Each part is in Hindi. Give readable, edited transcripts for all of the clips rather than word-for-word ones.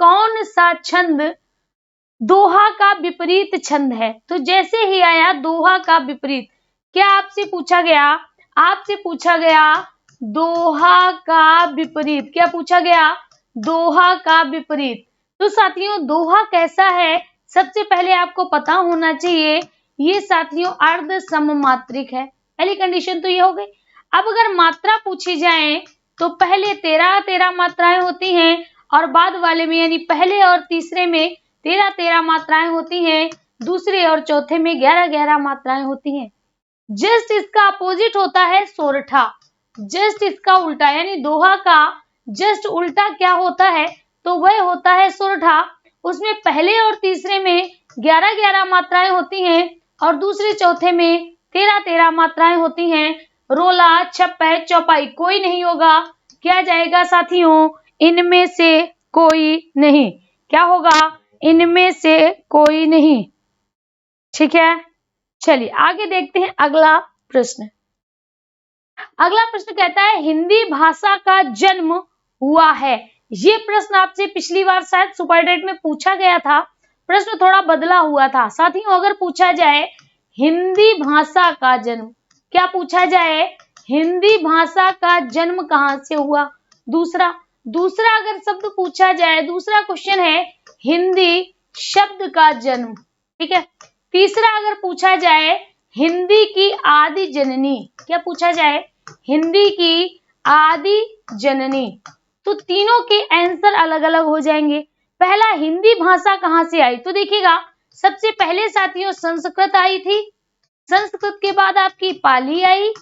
कौन सा छंद दोहा का विपरीत छंद है? तो जैसे ही आया दोहा का विपरीत, क्या आपसे पूछा गया? आपसे पूछा गया दोहा का विपरीत। क्या पूछा गया? दोहा का विपरीत। तो साथियों दोहा कैसा है, सबसे पहले आपको पता होना चाहिए। ये साथियों अर्ध सममात्रिक है। पहली कंडीशन तो ये हो गई। अब अगर मात्रा पूछी जाए तो पहले 13 मात्राएं होती हैं और बाद वाले में यानी पहले और तीसरे में 13 मात्राएं होती हैं, दूसरे और चौथे में 11 मात्राएं होती हैं। जस्ट इसका अपोजिट होता है सोरठा। जस्ट इसका उल्टा यानी दोहा का जस्ट उल्टा क्या होता है? तो वह होता है सोरठा। उसमें पहले और तीसरे में 11 मात्राएं होती हैं और दूसरे चौथे में 13 मात्राएं होती हैं। रोला, छप्पै, चौपाई कोई नहीं होगा। क्या जाएगा साथियों? इनमें से कोई नहीं। क्या होगा? इनमें से कोई नहीं। ठीक है, चलिए आगे देखते हैं अगला प्रश्न। अगला प्रश्न कहता है हिंदी भाषा का जन्म हुआ है। ये प्रश्न आपसे पिछली बार शायद सुपरटेट में पूछा गया था। प्रश्न थोड़ा बदला हुआ था। साथियों अगर पूछा जाए हिंदी भाषा का जन्म, क्या पूछा जाए? हिंदी भाषा का जन्म कहां से हुआ? दूसरा अगर शब्द पूछा जाए, दूसरा क्वेश्चन है हिंदी शब्द का जन्म। ठीक है। तीसरा अगर पूछा जाए हिंदी की आदि जननी, क्या पूछा जाए? हिंदी की आदि जननी। तो तीनों के आंसर अलग अलग हो जाएंगे। पहला हिंदी भाषा कहां से आई? तो देखिएगा सबसे पहले साथियों संस्कृत आई थी। संस्कृत के बाद आपकी पाली आई।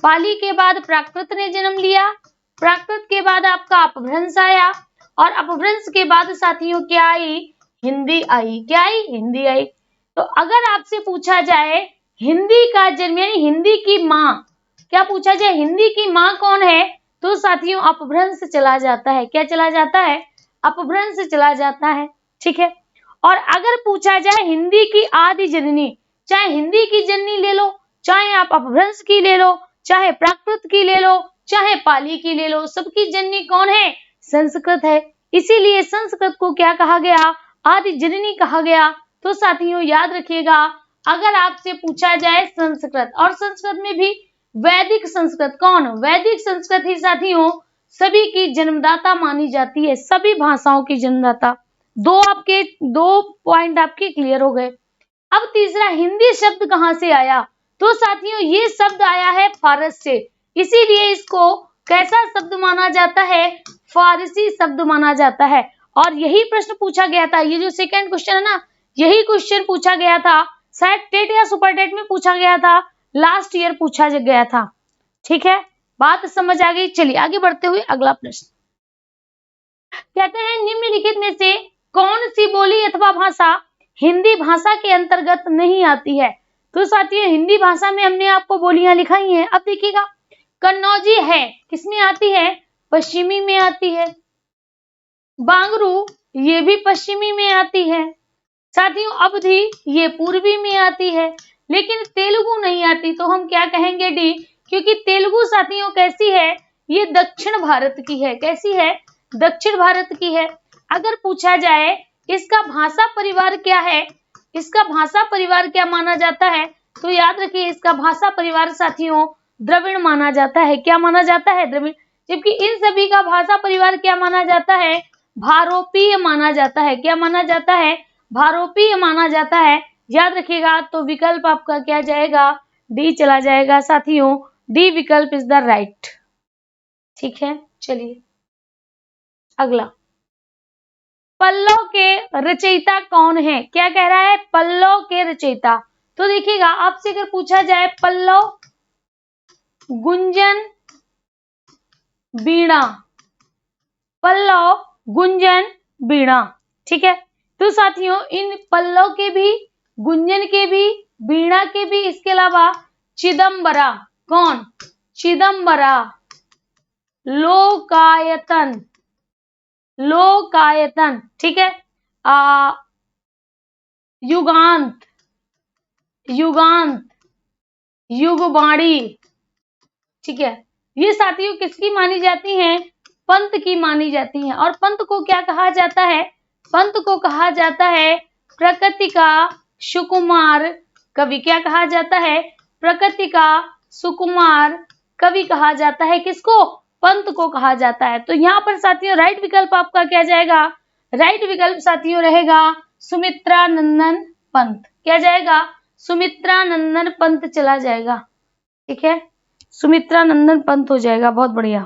पाली के बाद प्राकृत ने जन्म लिया। प्राकृत के बाद आपका अपभ्रंश आया और अपभ्रंश के बाद साथियों क्या आई? हिंदी आई। क्या आई? हिंदी आई। तो अगर आपसे पूछा जाए हिंदी का जन्म यानी हिंदी की माँ, क्या पूछा जाए? हिंदी की माँ कौन है? तो साथियों अपभ्रंश चला जाता है। क्या चला जाता है? अपभ्रंश चला जाता है। ठीक है। और अगर पूछा जाए हिंदी की आदि जननी, चाहे हिंदी की जननी ले लो, चाहे आप अपभ्रंश की ले लो, चाहे प्राकृत की ले लो, चाहे पाली की ले लो, सबकी जननी कौन है? संस्कृत है। इसीलिए संस्कृत को क्या कहा गया? आदि जननी कहा गया। तो साथियों याद रखिएगा अगर आपसे पूछा जाए संस्कृत, और संस्कृत में भी वैदिक संस्कृत, कौन? वैदिक संस्कृत ही साथियों सभी की जन्मदाता मानी जाती है, सभी भाषाओं की जन्मदाता। दो पॉइंट आपके क्लियर हो गए। अब तीसरा हिंदी शब्द कहां से आया? तो साथियों ये शब्द आया है फारस से, इसीलिए इसको कैसा शब्द माना जाता है? फारसी शब्द माना जाता है। और यही प्रश्न पूछा गया था, ये जो सेकंड क्वेश्चन है ना, यही क्वेश्चन पूछा गया था, शायद टेट या सुपर टेट में पूछा गया था, लास्ट ईयर पूछा गया था। ठीक है, बात समझ आ गई। चलिए आगे बढ़ते हुए अगला प्रश्न कहते हैं निम्नलिखित में से कौन सी बोली अथवा भाषा हिंदी भाषा के अंतर्गत नहीं आती है? तो साथियों हिंदी भाषा में हमने आपको बोलियां लिखाई हैं। अब देखिएगा कन्नौजी है, किसमें आती है? पश्चिमी में आती है। बांगरू ये भी पश्चिमी में आती है। साथियों अवधी ये पूर्वी में आती है। लेकिन तेलुगु नहीं आती, तो हम क्या कहेंगे? डी, क्योंकि तेलुगु साथियों कैसी है? ये दक्षिण भारत की है। कैसी है? दक्षिण भारत की है। अगर पूछा जाए इसका भाषा परिवार क्या है, इसका भाषा परिवार क्या माना जाता है, तो याद रखिए इसका भाषा परिवार साथियों द्रविड़ माना जाता है। क्या माना जाता है? द्रविड़। जबकि इन सभी का भाषा परिवार क्या माना जाता है? भारोपीय माना जाता है। क्या माना जाता है? भारोपीय माना जाता है। याद रखिएगा तो विकल्प आपका क्या जाएगा? डी चला जाएगा साथियों। डी विकल्प इज द राइट। ठीक है, चलिए अगला पल्लव के रचयिता कौन है? क्या कह रहा है? पल्लव के रचयिता। तो देखिएगा आपसे अगर पूछा जाए पल्लव, गुंजन, वीणा, पल्लव, गुंजन, वीणा। ठीक है, तो साथियों इन पल्लव के भी, गुंजन के भी, वीणा के भी, इसके अलावा चिदंबरा, कौन? चिदंबरा, लोकायतन, लोकायतन। ठीक है, युगांत, युगांत, युगवाणी। ठीक है, ये साथियों किसकी मानी जाती हैं? पंत की मानी जाती हैं। और पंत को क्या कहा जाता है? पंत को कहा जाता है प्रकृति का सुकुमार कवि। क्या कहा जाता है? प्रकृति का सुकुमार कवि कहा जाता है। किसको? पंत को कहा जाता है। तो यहाँ पर साथियों राइट विकल्प आपका क्या जाएगा? राइट विकल्प साथियों रहेगा सुमित्रा नंदन पंत। क्या जाएगा? सुमित्रा नंदन पंत चला जाएगा। ठीक है, सुमित्रा नंदन पंत हो जाएगा। बहुत बढ़िया।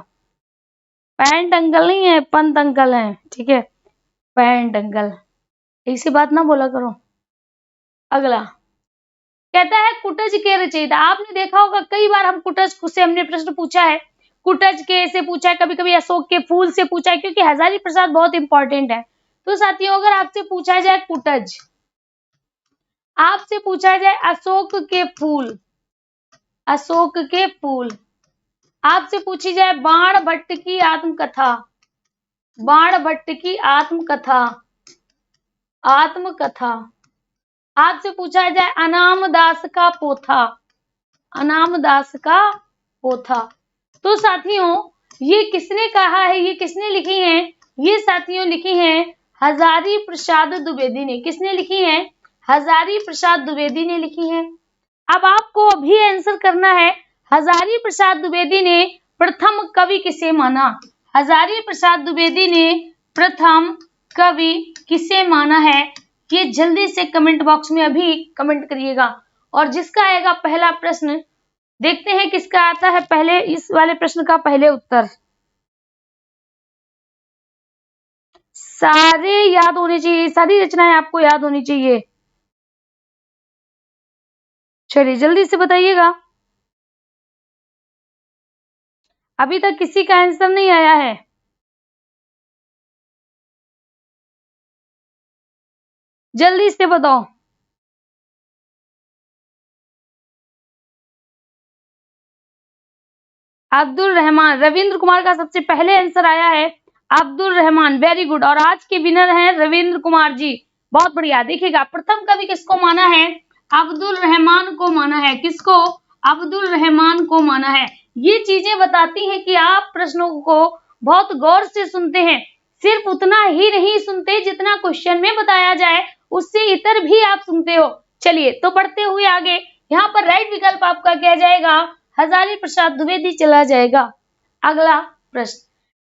पैंट अंकल नहीं है, पंत अंकल हैं। ठीक है, पैंट अंकल, ऐसी बात ना बोला करो। अगला कहता है कुटज के रचयिता। आपने देखा होगा कई बार हम कुटज से हमने प्रश्न पूछा है, कुटज के से पूछा है, कभी कभी अशोक के फूल से पूछा है, क्योंकि हजारी प्रसाद बहुत इंपॉर्टेंट है। तो साथियों अगर आपसे पूछा जाए कुटज, आपसे पूछा जाए अशोक के फूल, अशोक के फूल, आपसे पूछी जाए बाण भट्ट की आत्मकथा, बाण भट्ट की आत्मकथा, आत्मकथा, आपसे पूछा जाए अनाम दास का पोथा, अनाम दास का पोथा, तो साथियों ये किसने कहा है? ये किसने लिखी है? ये साथियों लिखी है हजारी प्रसाद द्विवेदी ने। किसने लिखी है? हजारी प्रसाद द्विवेदी ने लिखी है। अब आपको अभी आंसर करना है हजारी प्रसाद द्विवेदी ने प्रथम कवि किसे माना? हजारी प्रसाद द्विवेदी ने प्रथम कवि किसे माना है? ये जल्दी से कमेंट बॉक्स में अभी कमेंट करिएगा। और जिसका आएगा पहला प्रश्न, देखते हैं किसका आता है पहले इस वाले प्रश्न का पहले उत्तर। सारे याद होने चाहिए, सारी रचनाएं आपको याद होनी चाहिए। चलिए जल्दी से बताइएगा, अभी तक किसी का आंसर नहीं आया है। जल्दी से बताओ। अब्दुल रहमान, रविंद्र कुमार का सबसे पहले आंसर आया है अब्दुल रहमान। Very good. और आज के विनर हैं रविंद्र कुमार जी। बहुत बढ़िया। देखिएगा प्रथम कवि किसको माना है? अब्दुल रहमान को माना है। किसको? अब्दुल रहमान को माना है। ये चीजें बताती हैं कि आप प्रश्नों को बहुत गौर से सुनते हैं। सिर्फ उतना ही नहीं सुनते जितना क्वेश्चन में बताया जाए, उससे इतर भी आप सुनते हो। चलिए तो बढ़ते हुए आगे, यहाँ पर राइट विकल्प आपका क्या जाएगा? हजारी प्रसाद द्विवेदी चला जाएगा। अगला प्रश्न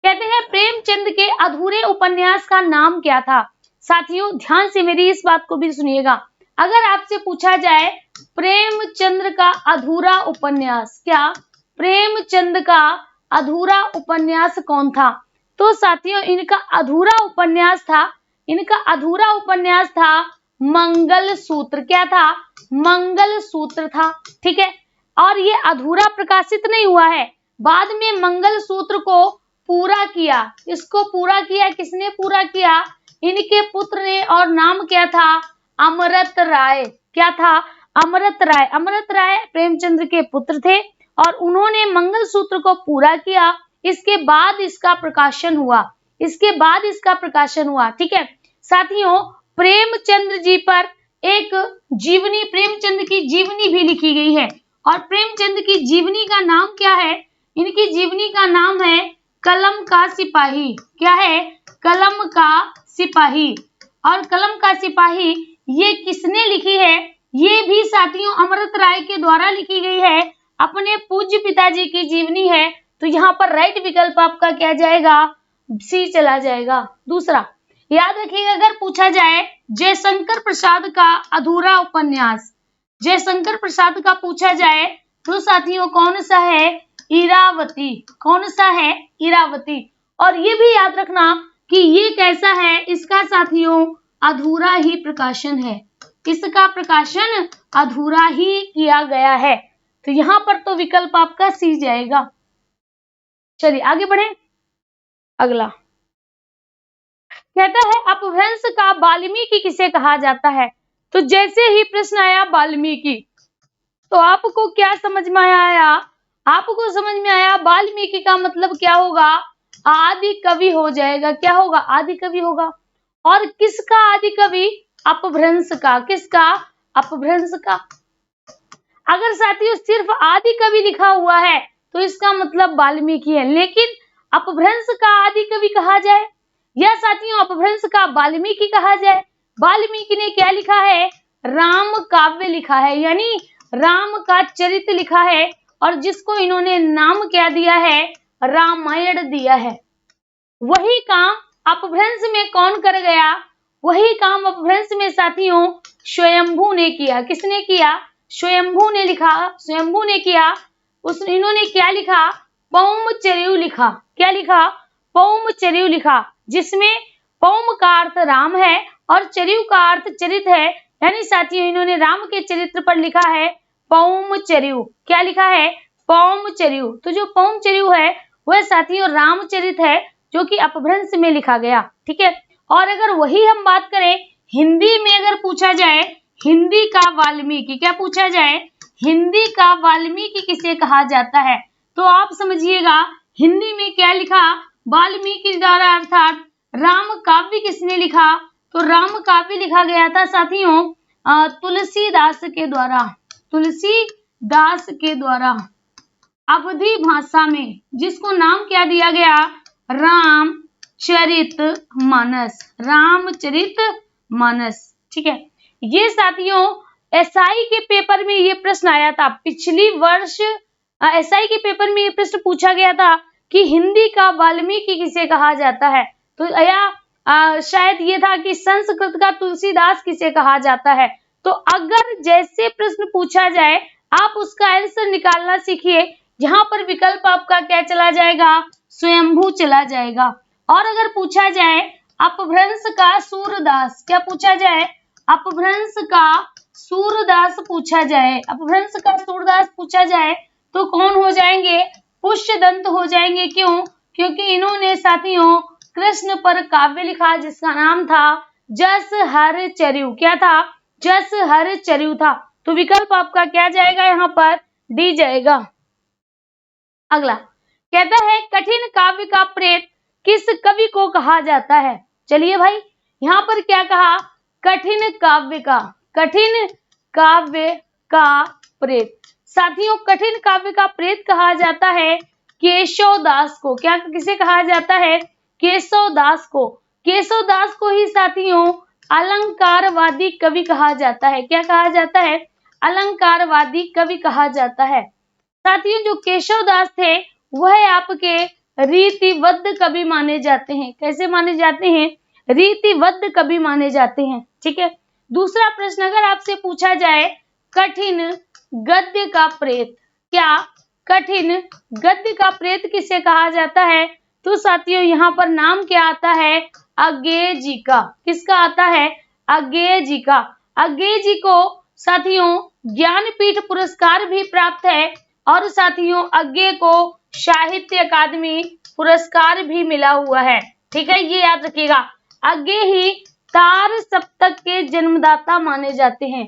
कहते हैं प्रेमचंद के अधूरे उपन्यास का नाम क्या था? साथियों ध्यान से मेरी इस बात को भी सुनिएगा। अगर आपसे पूछा जाए प्रेमचंद का अधूरा उपन्यास, क्या प्रेमचंद का अधूरा उपन्यास कौन था? तो साथियों इनका अधूरा उपन्यास था, इनका अधूरा उपन्यास था मंगल सूत्र। क्या था? मंगल सूत्र था। ठीक है, और ये अधूरा प्रकाशित नहीं हुआ है, बाद में मंगल सूत्र को पूरा किया। इसको पूरा किया किसने? पूरा किया इनके पुत्र ने। और नाम क्या था? अमृत राय। क्या था? अमृत राय। अमृत राय प्रेमचंद के पुत्र थे और उन्होंने मंगल सूत्र को पूरा किया। इसके बाद इसका प्रकाशन हुआ, इसके बाद इसका प्रकाशन हुआ। ठीक है साथियों, प्रेमचंद जी पर एक जीवनी, प्रेमचंद की जीवनी भी लिखी गई है। और प्रेमचंद की जीवनी का नाम क्या है? इनकी जीवनी का नाम है कलम का सिपाही। क्या है? कलम का सिपाही। और कलम का सिपाही ये किसने लिखी है? ये भी साथियों अमृत राय के द्वारा लिखी गई है, अपने पूज्य पिताजी की जीवनी है। तो यहाँ पर राइट विकल्प आपका क्या जाएगा? सी चला जाएगा। दूसरा याद रखिएगा, अगर पूछा जाए जयशंकर प्रसाद का अधूरा उपन्यास, जयशंकर प्रसाद का पूछा जाए तो साथियों कौन सा है? इरावती। कौन सा है? इरावती। और ये भी याद रखना कि ये कैसा है? इसका साथियों अधूरा ही प्रकाशन है, इसका प्रकाशन अधूरा ही किया गया है। तो यहाँ पर तो विकल्प आपका सी जाएगा। चलिए आगे बढ़े। अगला कहता है अपभ्रंश का वाल्मीकि किसे कहा जाता है? तो जैसे ही प्रश्न आया वाल्मीकि, तो आपको क्या समझ में आया? आपको समझ में आया वाल्मीकि का मतलब क्या होगा? आदि कवि हो जाएगा। क्या होगा? आदि कवि होगा। और किसका आदि कवि? अपभ्रंश का। किसका? अपभ्रंश का। अगर साथियों सिर्फ आदि कवि लिखा हुआ है तो इसका मतलब वाल्मीकि है, लेकिन अपभ्रंश का आदि कवि कहा जाए, या साथियों अपभ्रंश का वाल्मीकि कहा जाए। वाल्मीकि ने क्या लिखा है? राम काव्य लिखा है, यानी राम का चरित्र लिखा है, और जिसको इन्होंने नाम क्या दिया है? रामायण दिया है। वही काम अपभ्रंश में कौन कर गया? वही काम अपभ्रंश में साथियों स्वयंभू ने किया। किसने किया? स्वयंभू ने लिखा, स्वयंभू ने किया। इन्होंने क्या लिखा? पौमचर्यु लिखा। क्या लिखा? पौमचर्यु लिखा, जिसमें पौम का अर्थ राम है और चर्यु का अर्थ चरित है, यानी साथियों इन्होंने राम के चरित्र पर लिखा है पौमचर्यु। क्या लिखा है? पौमचर्यु। तो जो पौमचर्यु है वह साथियों रामचरित है, जो कि अपभ्रंश में लिखा गया। ठीक है। और अगर वही हम बात करें हिंदी में, अगर पूछा जाए हिंदी का वाल्मीकि, क्या पूछा जाए? हिंदी का वाल्मीकि किसे कहा जाता है? तो आप समझिएगा हिंदी में क्या लिखा? वाल्मीकि द्वारा, अर्थात राम काव्य किसने लिखा? तो राम काव्य लिखा गया था साथियों तुलसीदास के द्वारा। तुलसीदास के द्वारा अवधी भाषा में, जिसको नाम क्या दिया गया? रामचरित मानस। रामचरित मानस। ठीक है। ये साथियों एसआई के पेपर में ये प्रश्न आया था पिछली वर्ष। एसआई के पेपर में ये प्रश्न पूछा गया था कि हिंदी का वाल्मीकि किसे कहा जाता है। तो या शायद ये था कि संस्कृत का तुलसीदास किसे कहा जाता है। तो अगर जैसे प्रश्न पूछा जाए आप उसका आंसर निकालना सीखिए। यहाँ पर विकल्प आपका क्या चला जाएगा? स्वयंभू चला जाएगा। और अगर पूछा जाए अपभ्रंश का सूरदास, क्या पूछा जाए? अपभ्रंश का सूरदास पूछा जाए, अपभ्रंश का सूरदास पूछा जाए तो कौन हो जाएंगे? पुष्यदंत हो जाएंगे। क्यों? क्योंकि इन्होंने साथियों कृष्ण पर काव्य लिखा जिसका नाम था जस हर चर्यु। क्या था? जस हर चर्यु था। तो विकल्प आपका क्या जाएगा? यहाँ पर डी जाएगा। अगला कहता है कठिन काव्य का प्रेत किस कवि को कहा जाता है? चलिए भाई, यहाँ पर क्या कहा? कठिन काव्य का, कठिन काव्य का प्रेत। साथियों कठिन काव्य का प्रेत कहा जाता है केशवदास को। क्या किसे कहा जाता है? केशवदास को। केशवदास को ही साथियों अलंकारवादी कवि कहा जाता है। क्या कहा जाता है? अलंकारवादी कवि कहा जाता है। साथियों जो केशवदास थे वह आपके रीतिबद्ध कवि माने जाते हैं। कैसे माने जाते हैं? रीतिबद्ध कवि माने जाते हैं। ठीक है। दूसरा प्रश्न अगर आपसे पूछा जाए कठिन गद्य का प्रेत, क्या कठिन गद्य का प्रेत किसे कहा जाता है? तो साथियों यहाँ पर नाम क्या आता है? अज्ञेय जी का। किसका आता है? अज्ञेय जी का। अज्ञेय जी को साथियों ज्ञानपीठ पुरस्कार भी प्राप्त है, और साथियों अज्ञेय को साहित्य अकादमी पुरस्कार भी मिला हुआ है। ठीक है, ये याद रखिएगा। अज्ञेय ही तार सप्तक के जन्मदाता माने जाते हैं।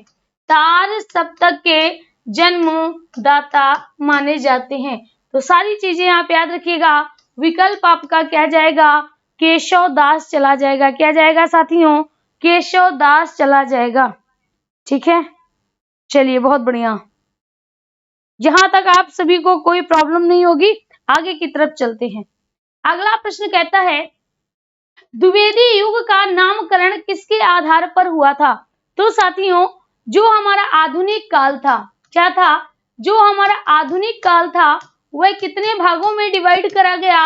तार सप्तक के जन्मदाता माने जाते हैं। तो सारी चीजें आप याद रखिएगा। विकल्प आपका क्या जाएगा? केशवदास चला जाएगा। क्या जाएगा साथियों? केशवदास चला जाएगा। ठीक है, चलिए बहुत बढ़िया। यहां तक आप सभी को कोई प्रॉब्लम नहीं होगी। आगे की तरफ चलते हैं। अगला प्रश्न कहता है द्विवेदी युग का नामकरण किसके आधार पर हुआ था? तो साथियों जो हमारा आधुनिक काल था, क्या था? जो हमारा आधुनिक काल था वह कितने भागों में डिवाइड करा गया?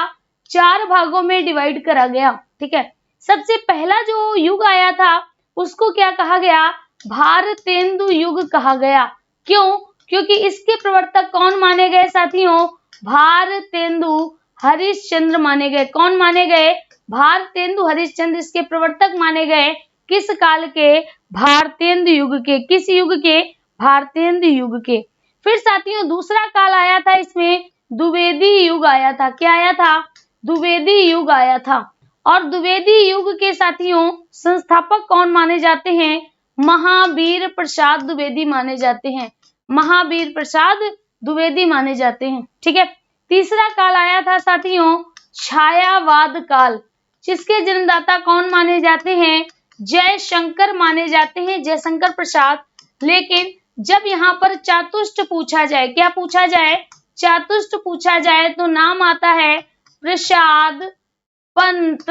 4 भागों में डिवाइड करा गया। ठीक है। सबसे पहला जो युग आया था उसको क्या कहा गया? भारतेंदु युग कहा गया। क्यों? क्योंकि इसके प्रवर्तक कौन माने गए साथियों? भारतेंदु हरिश्चंद्र माने गए। कौन माने गए? भारतेंदु हरिश्चंद्र इसके प्रवर्तक माने गए। किस काल के? भारतेंदु युग के। किस युग के? भारतेंदु युग के। फिर साथियों दूसरा काल आया था, इसमें द्विवेदी युग आया था। क्या आया था? द्विवेदी युग आया था। और द्विवेदी युग के साथियों संस्थापक कौन माने जाते हैं? महावीर प्रसाद द्विवेदी माने जाते हैं। महावीर प्रसाद द्विवेदी माने जाते हैं। ठीक है। तीसरा काल आया था साथियों छायावाद काल, जिसके जन्मदाता कौन माने जाते हैं? जयशंकर माने जाते हैं, जयशंकर प्रसाद। लेकिन जब यहाँ पर चातुष्ट पूछा जाए, क्या पूछा जाए? चातुष्ट पूछा जाए तो नाम आता है प्रसाद, पंत,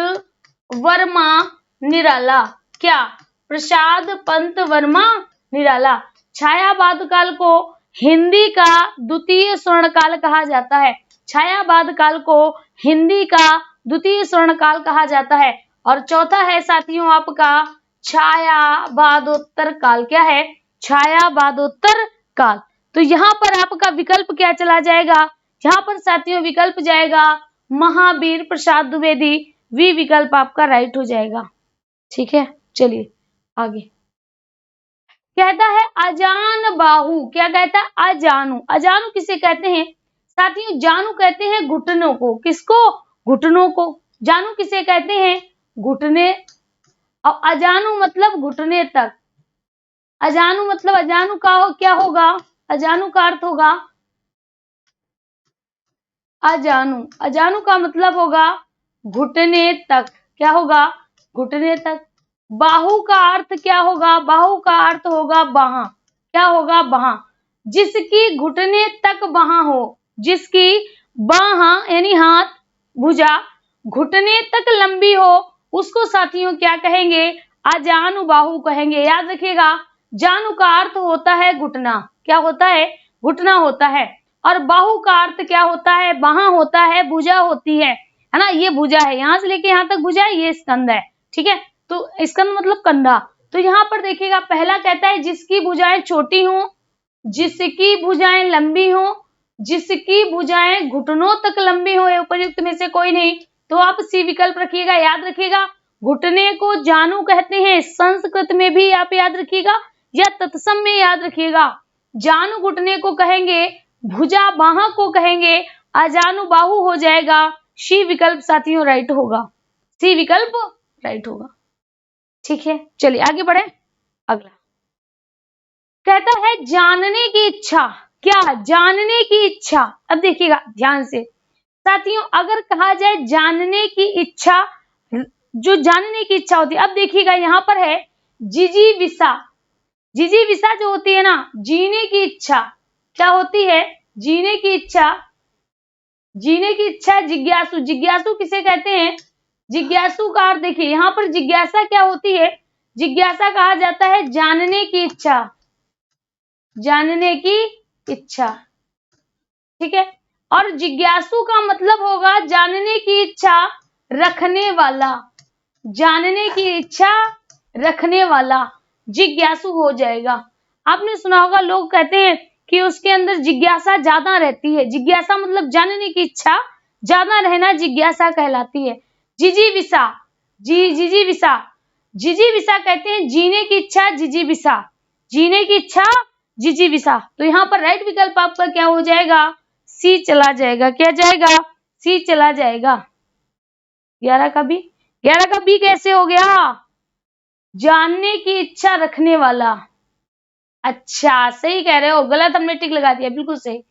वर्मा, निराला। क्या? प्रसाद, पंत, वर्मा, निराला। छायावाद काल को हिंदी का द्वितीय स्वर्ण काल कहा जाता है। छायावाद काल को हिंदी का द्वितीय स्वर्ण काल कहा जाता है। और चौथा है साथियों आपका छायावादोत्तर काल। क्या है? छायावादोत्तर काल। तो यहाँ पर आपका विकल्प क्या चला जाएगा? यहाँ पर साथियों विकल्प जाएगा महावीर प्रसाद द्विवेदी। वी विकल्प आपका राइट हो जाएगा। ठीक है, चलिए आगे। कहता है अजान बाहु। क्या कहता है? अजानु। अजानु किसे कहते हैं साथियों? जानू कहते हैं घुटनों को। किसको? घुटनों को। जानू किसे कहते हैं? घुटने। और अजानु मतलब घुटने तक। अजानु मतलब अजानु का क्या होगा? अजानु का अर्थ होगा अजानु। अजानु का मतलब होगा घुटने तक। क्या होगा? घुटने तक। बाहु का अर्थ क्या होगा? बाहु का अर्थ होगा बाह। क्या होगा? बाह। जिसकी घुटने तक बाह हो। जिसकी बाह यानी हाथ, भुजा घुटने तक लंबी हो, उसको साथियों क्या कहेंगे? अजानु बाहु कहेंगे। याद रखिएगा, जानू का अर्थ होता है घुटना। क्या होता है? घुटना होता है। और बाहु का अर्थ क्या होता है? बाह होता है, भुजा होती है ना? ये भुजा है, यहां से लेके यहां तक भुजा है, ये स्कंद है। ठीक है, तो स्कंद मतलब कंधा। तो यहाँ पर देखिएगा, पहला कहता है जिसकी भुजाएं छोटी हों, जिसकी भुजाएं लंबी हों, जिसकी भुजाएं घुटनों तक लंबी हो, उपयुक्त में से कोई नहीं। तो आप सी विकल्प रखिएगा। याद रखिएगा, घुटने को जानू कहते हैं। संस्कृत में भी आप याद रखिएगा या तत्सम में याद रखिएगा। जानू घुटने को कहेंगे, भुजा बाह को कहेंगे, अजानु बाहु हो जाएगा। सी विकल्प साथियों राइट होगा। सी विकल्प राइट होगा। ठीक है, चलिए आगे बढ़े। अगला कहता है जानने की इच्छा। क्या? जानने की इच्छा। अब देखिएगा ध्यान से साथियों, अगर कहा जाए जानने की इच्छा, जो जानने की इच्छा होती है, अब देखिएगा यहाँ पर है जिजीविषा। जिजीविषा जो होती है ना, जीने की इच्छा। क्या होती है? जीने की इच्छा। जीने की इच्छा जिज्ञासु। जिज्ञासु किसे कहते हैं? जिज्ञासु का अर्थ देखिए, यहाँ पर जिज्ञासा क्या होती है? जिज्ञासा कहा जाता है जानने की इच्छा। जानने की इच्छा। ठीक है, और जिज्ञासु का मतलब होगा जानने की इच्छा रखने वाला। जानने की इच्छा रखने वाला जिज्ञासु हो जाएगा। आपने सुना होगा, लोग कहते हैं कि उसके अंदर जिज्ञासा ज्यादा रहती है। जिज्ञासा मतलब जानने की इच्छा ज्यादा रहना जिज्ञासा कहलाती है। जिजीविषा। जिजीविषा। जिजीविषा कहते हैं जीने की इच्छा, जिजीविषा। जीने की इच्छा, जिजीविषा। तो यहाँ पर राइट विकल्प आपका क्या हो जाएगा? सी चला जाएगा। क्या जाएगा? सी चला जाएगा। 11 का बी। 11 का बी कैसे हो गया? जानने की इच्छा रखने वाला। अच्छा, सही कह रहे हो, गलत हमने टिक लगा दिया, बिल्कुल सही।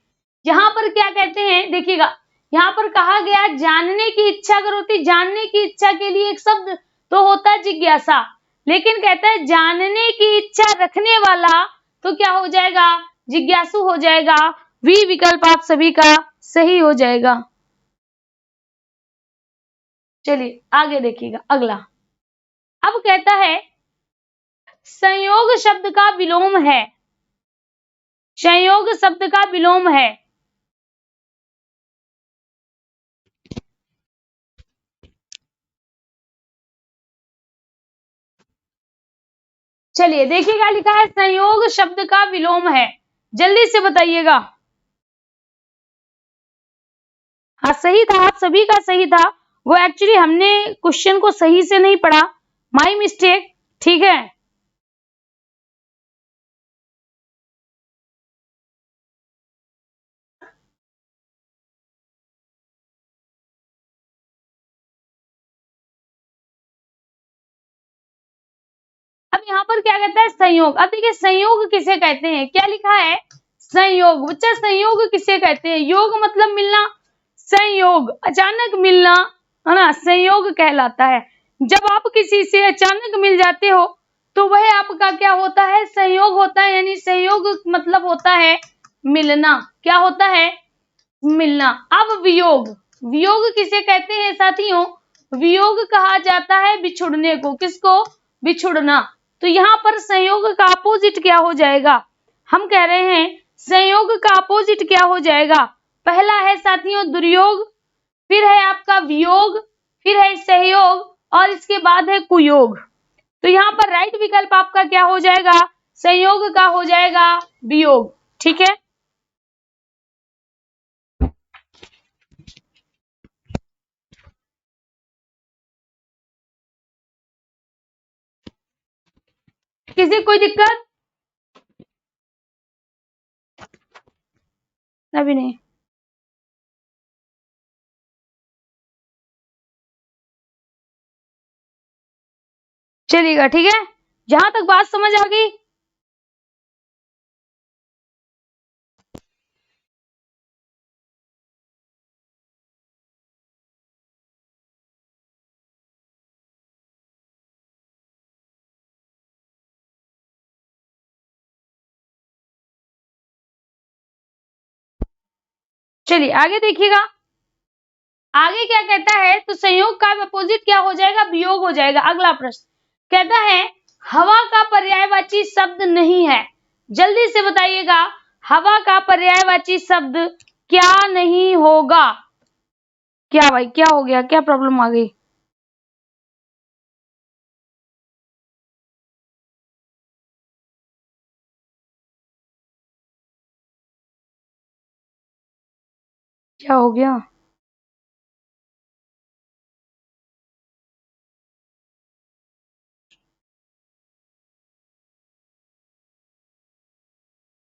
यहाँ पर क्या कहते हैं देखिएगा, यहाँ पर कहा गया जानने की इच्छा अगर होती, जानने की इच्छा के लिए एक शब्द तो होता है जिज्ञासा, लेकिन कहता है जानने की इच्छा रखने वाला, तो क्या हो जाएगा? जिज्ञासु हो जाएगा। वी विकल्प आप सभी का सही हो जाएगा। चलिए आगे देखिएगा अगला। अब कहता है संयोग शब्द का विलोम है। संयोग शब्द का विलोम है। चलिए देखिए क्या लिखा है, संयोग शब्द का विलोम है। जल्दी से बताइएगा। हाँ सही था, आप सभी का सही था। वो एक्चुअली हमने क्वेश्चन को सही से नहीं पढ़ा, माय मिस्टेक। ठीक है, अब यहाँ पर क्या कहता है संयोग। अब देखिए संयोग किसे कहते हैं, क्या लिखा है? संयोग। बच्चा संयोग किसे कहते हैं? योग मतलब मिलना, संयोग अचानक मिलना, है ना, संयोग कहलाता है। जब आप किसी से अचानक मिल जाते हो तो वह आपका क्या होता है? संयोग होता है। यानी संयोग मतलब होता है मिलना। क्या होता है? मिलना। अब वियोग, वियोग किसे कहते हैं साथियों? वियोग कहा जाता है बिछुड़ने को। किसको? बिछुड़ना। तो यहाँ पर संयोग का अपोजिट क्या हो जाएगा? हम कह रहे हैं संयोग का अपोजिट क्या हो जाएगा? पहला है साथियों दुर्योग, फिर है आपका वियोग, फिर है सहयोग और इसके बाद है कुयोग। तो यहाँ पर राइट विकल्प आपका क्या हो जाएगा? संयोग का हो जाएगा वियोग। ठीक है, किसी कोई दिक्कत? अभी नहीं। चलिएगा, ठीक है, जहां तक बात समझ आ गई। चलिए आगे देखिएगा, आगे क्या कहता है? तो संयोग का अपोजिट क्या हो जाएगा? वियोग हो जाएगा। अगला प्रश्न कहता है हवा का पर्यायवाची शब्द नहीं है। जल्दी से बताइएगा, हवा का पर्यायवाची शब्द क्या नहीं होगा? क्या भाई, क्या हो गया? क्या प्रॉब्लम आ गई? क्या हो गया?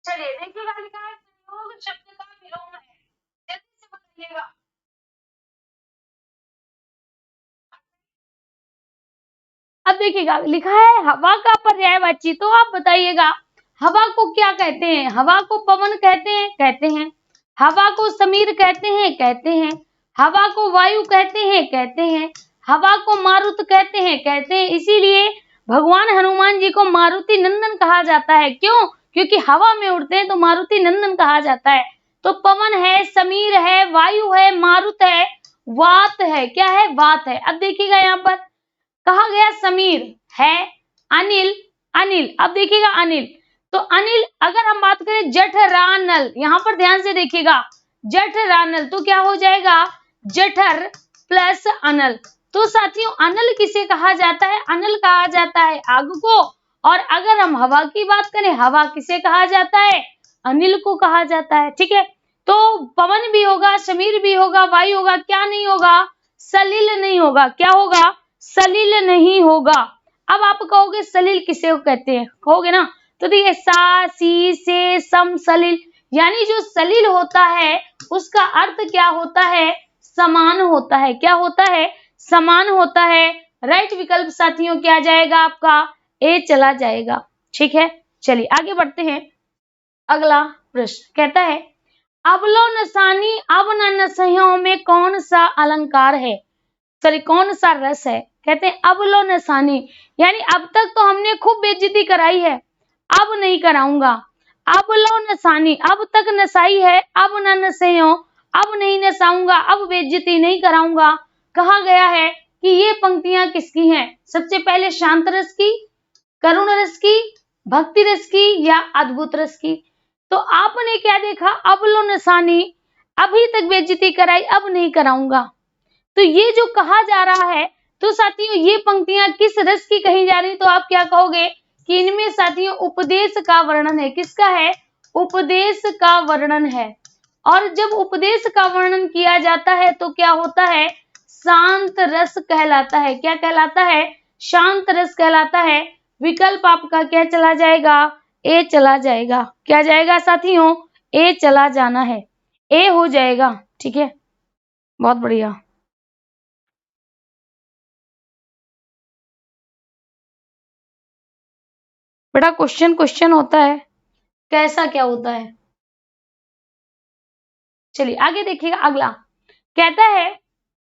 चलिए देखिएगा, लिखा है संयोग शब्द का विलोम है। जल्दी से बताइएगा। अब देखिएगा, लिखा है हवा का पर्यायवाची, तो आप बताइएगा हवा को क्या कहते हैं? हवा को पवन कहते हैं? कहते हैं। हवा को समीर कहते हैं? कहते हैं। हवा को वायु कहते हैं? कहते हैं। हवा को मारुत कहते हैं? कहते हैं। इसीलिए भगवान हनुमान जी को मारुति नंदन कहा जाता है। क्यों? क्योंकि हवा में उड़ते हैं तो मारुति नंदन कहा जाता है। तो पवन है, समीर है, वायु है, मारुत है, वात है। क्या है? वात है। अब देखिएगा यहाँ पर कहा गया समीर है, अनिल, अनिल। अब देखिएगा अनिल, तो अनिल अगर हम बात करें जठरानल, यहां पर ध्यान से देखिएगा, जठरानल तो क्या हो जाएगा? जठर प्लस अनल। तो साथियों अनल किसे कहा जाता है? अनल कहा जाता है आग को। और अगर हम हवा की बात करें, हवा किसे कहा जाता है? अनिल को कहा जाता है। ठीक है, तो पवन भी होगा, समीर भी होगा, वायु होगा, क्या नहीं होगा? सलिल नहीं होगा। क्या होगा? सलिल नहीं होगा। अब आप कहोगे सलिल किसे कहते हैं? कहोगे ना, तो देखिए सा, सी, से, सम, सलिल, यानी जो सलिल होता है उसका अर्थ क्या होता है? समान होता है। क्या होता है? समान होता है। राइट विकल्प साथियों क्या जाएगा आपका? ए चला जाएगा। ठीक है, चलिए आगे बढ़ते हैं। अगला प्रश्न कहता है अबलो नसानी अब न नसहियों में कौन सा अलंकार है? सॉरी, कौन सा रस है? कहते हैं अब लो नसानी, यानी अब तक तो हमने खूब बेइज्जती कराई है, अब नहीं कराऊंगा। अब लो नसानी, अब तक नसाई है, अब न नसेयो, अब नहीं नसाऊंगा, अब बेइज्जती नहीं कराऊंगा। कहा गया है कि ये पंक्तियां किसकी हैं? सबसे पहले शांत रस की, करुण रस की, भक्ति रस की या अद्भुत रस की? तो आपने क्या देखा? अब लो नसानी, अभी तक बेइज्जती कराई, अब नहीं कराऊंगा। तो ये जो कहा जा रहा है, तो साथियों ये पंक्तियां किस रस की कही जा रही? तो आप क्या कहोगे कि इनमें साथियों उपदेश का वर्णन है। किसका है? उपदेश का वर्णन है। और जब उपदेश का वर्णन किया जाता है तो क्या होता है? शांत रस कहलाता है। क्या कहलाता है? शांत रस कहलाता है। विकल्प आपका क्या चला जाएगा? ए चला जाएगा। क्या जाएगा साथियों? ए चला जाना है, ए हो जाएगा। ठीक है, बहुत बढ़िया। बेटा क्वेश्चन क्वेश्चन होता है, कैसा क्या होता है? चलिए आगे देखिएगा। अगला कहता है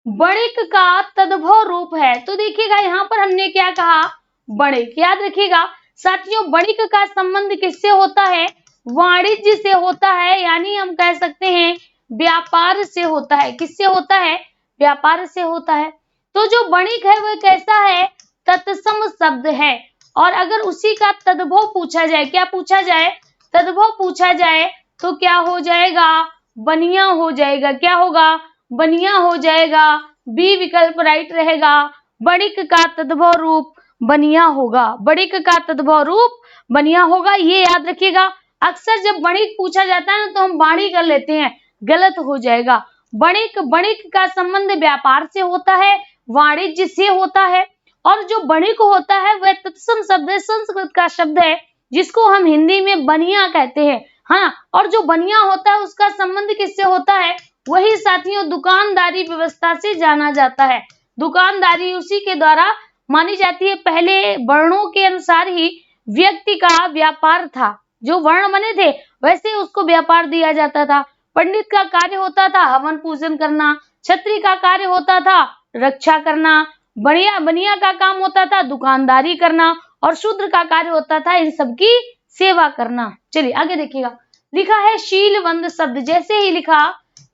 बणिक का तद्भव रूप है। तो देखिएगा यहाँ पर हमने क्या कहा? बणिक। याद रखिएगा साथियों, बणिक का संबंध किससे होता है? वाणिज्य से होता है, यानी हम कह सकते हैं व्यापार से होता है। किससे होता है? व्यापार से होता है। तो जो वणिक है वह कैसा है? तत्सम शब्द है। और अगर उसी का तद्भव पूछा जाए, क्या पूछा जाए? तद्भव पूछा जाए तो क्या हो जाएगा? बनिया हो जाएगा। क्या होगा? बनिया हो जाएगा। बी विकल्प राइट रहेगा। वणिक का तद्भव रूप बनिया होगा। वणिक का तद्भव रूप बनिया होगा, ये याद रखिएगा। अक्सर जब वणिक पूछा जाता है ना तो हम वाणी कर लेते हैं, गलत हो जाएगा। वणिक, वणिक का संबंध व्यापार से होता है, वाणिज्य से होता है। और जो वणिक होता है वह तत्सम शब्द है, संस्कृत का शब्द है, जिसको हम हिंदी में बनिया कहते हैं। हाँ, और जो बनिया होता है उसका संबंध किससे होता है? वही साथियों दुकानदारी व्यवस्था से जाना जाता है। दुकानदारी उसी के द्वारा मानी जाती है। पहले वर्णों के अनुसार ही व्यक्ति का व्यापार था। जो वर्ण बने थे वैसे उसको व्यापार दिया जाता था। पंडित का कार्य होता था हवन पूजन करना, छत्री का कार्य होता था रक्षा करना, बनिया का काम होता था दुकानदारी करना, और शूद्र का कार्य होता था इन सबकी सेवा करना। चलिए आगे देखिएगा। लिखा है शील बंद शब्द। जैसे ही लिखा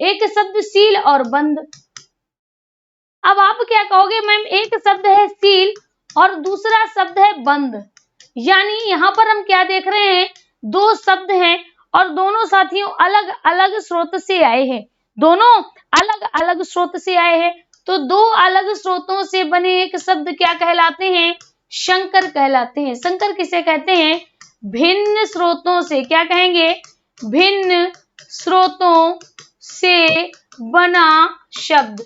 एक शब्द शील और बंद। अब आप क्या कहोगे मैम, एक शब्द है सील और दूसरा शब्द है बंद, यानी यहाँ पर हम क्या देख रहे हैं? दो शब्द हैं और दोनों साथियों अलग अलग स्रोत से आए हैं। दोनों अलग अलग स्रोत से आए हैं। तो दो अलग स्रोतों से बने एक शब्द क्या कहलाते हैं? संकर कहलाते हैं। संकर किसे कहते हैं? भिन्न स्रोतों से। क्या कहेंगे? भिन्न स्रोतों से बना शब्द।